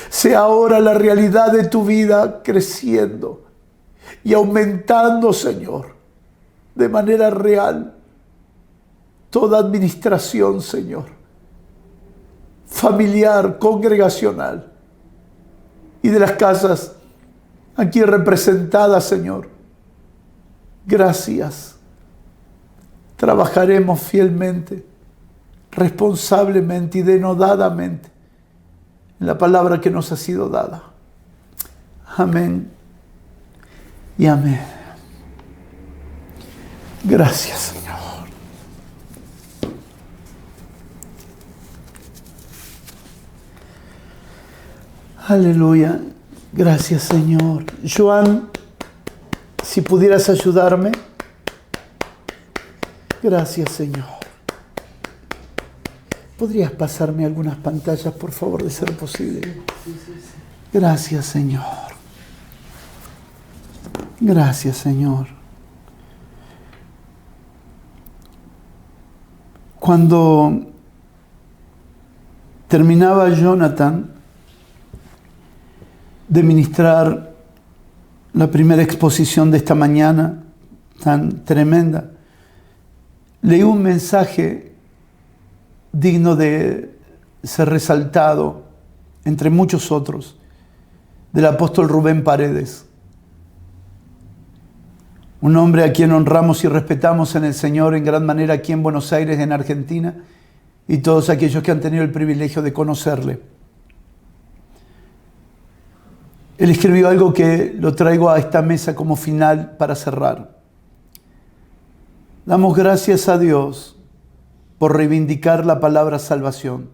Sea ahora la realidad de tu vida creciendo y aumentando, Señor, de manera real. Toda administración, Señor, familiar, congregacional y de las casas aquí representadas, Señor. Gracias. Trabajaremos fielmente, responsablemente y denodadamente en la palabra que nos ha sido dada. Amén y amén. Gracias, Señor. Aleluya. Gracias, Señor. Joan, si pudieras ayudarme. Gracias, Señor. ¿Podrías pasarme algunas pantallas, por favor, de ser posible? Gracias, Señor. Gracias, Señor. Cuando terminaba Jonathan de ministrar la primera exposición de esta mañana tan tremenda, leí un mensaje digno de ser resaltado entre muchos otros del apóstol Rubén Paredes, un hombre a quien honramos y respetamos en el Señor en gran manera aquí en Buenos Aires, en Argentina, y todos aquellos que han tenido el privilegio de conocerle. Él escribió algo que lo traigo a esta mesa como final para cerrar. Damos gracias a Dios por reivindicar la palabra salvación,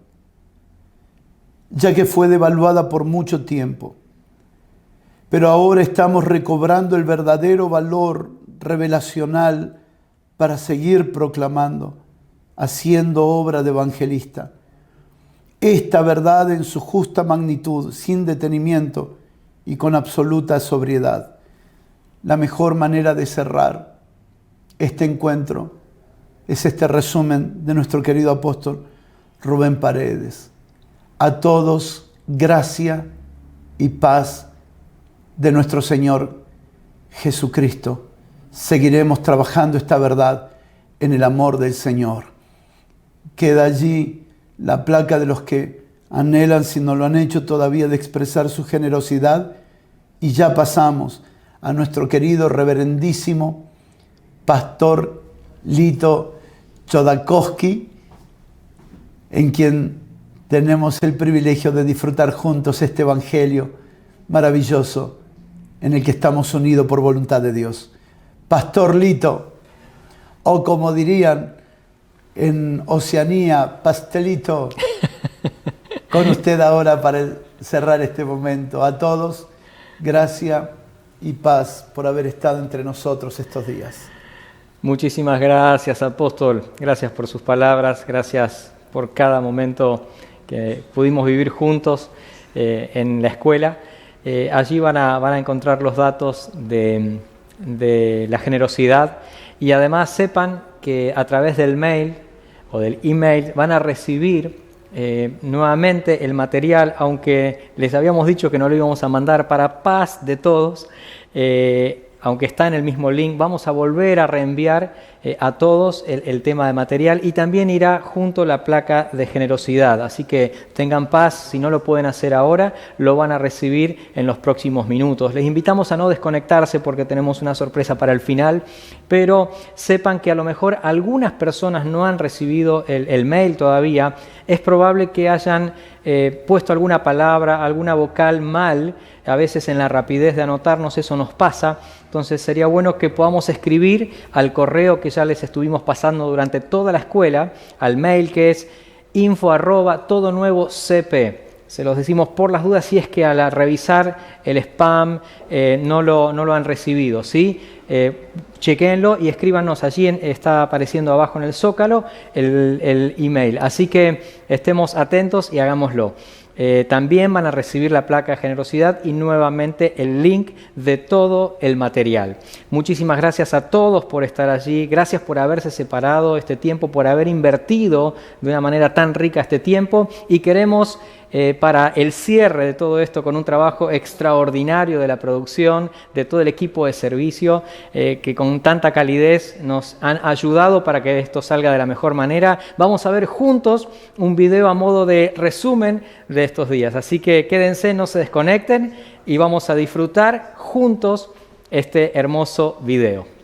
ya que fue devaluada por mucho tiempo. Pero ahora estamos recobrando el verdadero valor revelacional para seguir proclamando, haciendo obra de evangelista. Esta verdad en su justa magnitud, sin detenimiento y con absoluta sobriedad. La mejor manera de cerrar este encuentro es este resumen de nuestro querido apóstol Rubén Paredes. A todos, gracia y paz de nuestro Señor Jesucristo. Seguiremos trabajando esta verdad en el amor del Señor. Queda allí la placa de los que anhelan, si no lo han hecho todavía, de expresar su generosidad. Y ya pasamos a nuestro querido reverendísimo pastor Lito Chodakowski, en quien tenemos el privilegio de disfrutar juntos este evangelio maravilloso en el que estamos unidos por voluntad de Dios. Pastor Lito, o como dirían en Oceanía, pastelito, con usted ahora para cerrar este momento. A todos, gracia y paz por haber estado entre nosotros estos días. Muchísimas gracias, apóstol. Gracias por sus palabras, gracias por cada momento que pudimos vivir juntos en la escuela. Allí van a encontrar los datos de la generosidad, y además sepan que a través del mail o del email van a recibir nuevamente el material, aunque les habíamos dicho que no lo íbamos a mandar para paz de todos. Aunque está en el mismo link, vamos a volver a reenviar a todos el tema de material, y también irá junto la placa de generosidad. Así que tengan paz, si no lo pueden hacer ahora, lo van a recibir en los próximos minutos. Les invitamos a no desconectarse porque tenemos una sorpresa para el final, pero sepan que a lo mejor algunas personas no han recibido el mail todavía. Es probable que hayan puesto alguna palabra, alguna vocal mal. A veces en la rapidez de anotarnos eso nos pasa. Entonces sería bueno que podamos escribir al correo que ya les estuvimos pasando durante toda la escuela, al mail que es info@todonuevocp. Se los decimos por las dudas si es que al revisar el spam no lo han recibido, ¿sí? Chequéenlo y escríbanos. Allí está apareciendo abajo en el zócalo el email. Así que estemos atentos y hagámoslo. también van a recibir la placa de generosidad y nuevamente el link de todo el material. Muchísimas gracias a todos por estar allí, gracias por haberse separado este tiempo, por haber invertido de una manera tan rica este tiempo, y queremos para el cierre de todo esto, con un trabajo extraordinario de la producción, de todo el equipo de servicio, que con tanta calidez nos han ayudado para que esto salga de la mejor manera. Vamos a ver juntos un video a modo de resumen de estos días. Así que quédense, no se desconecten y vamos a disfrutar juntos este hermoso video.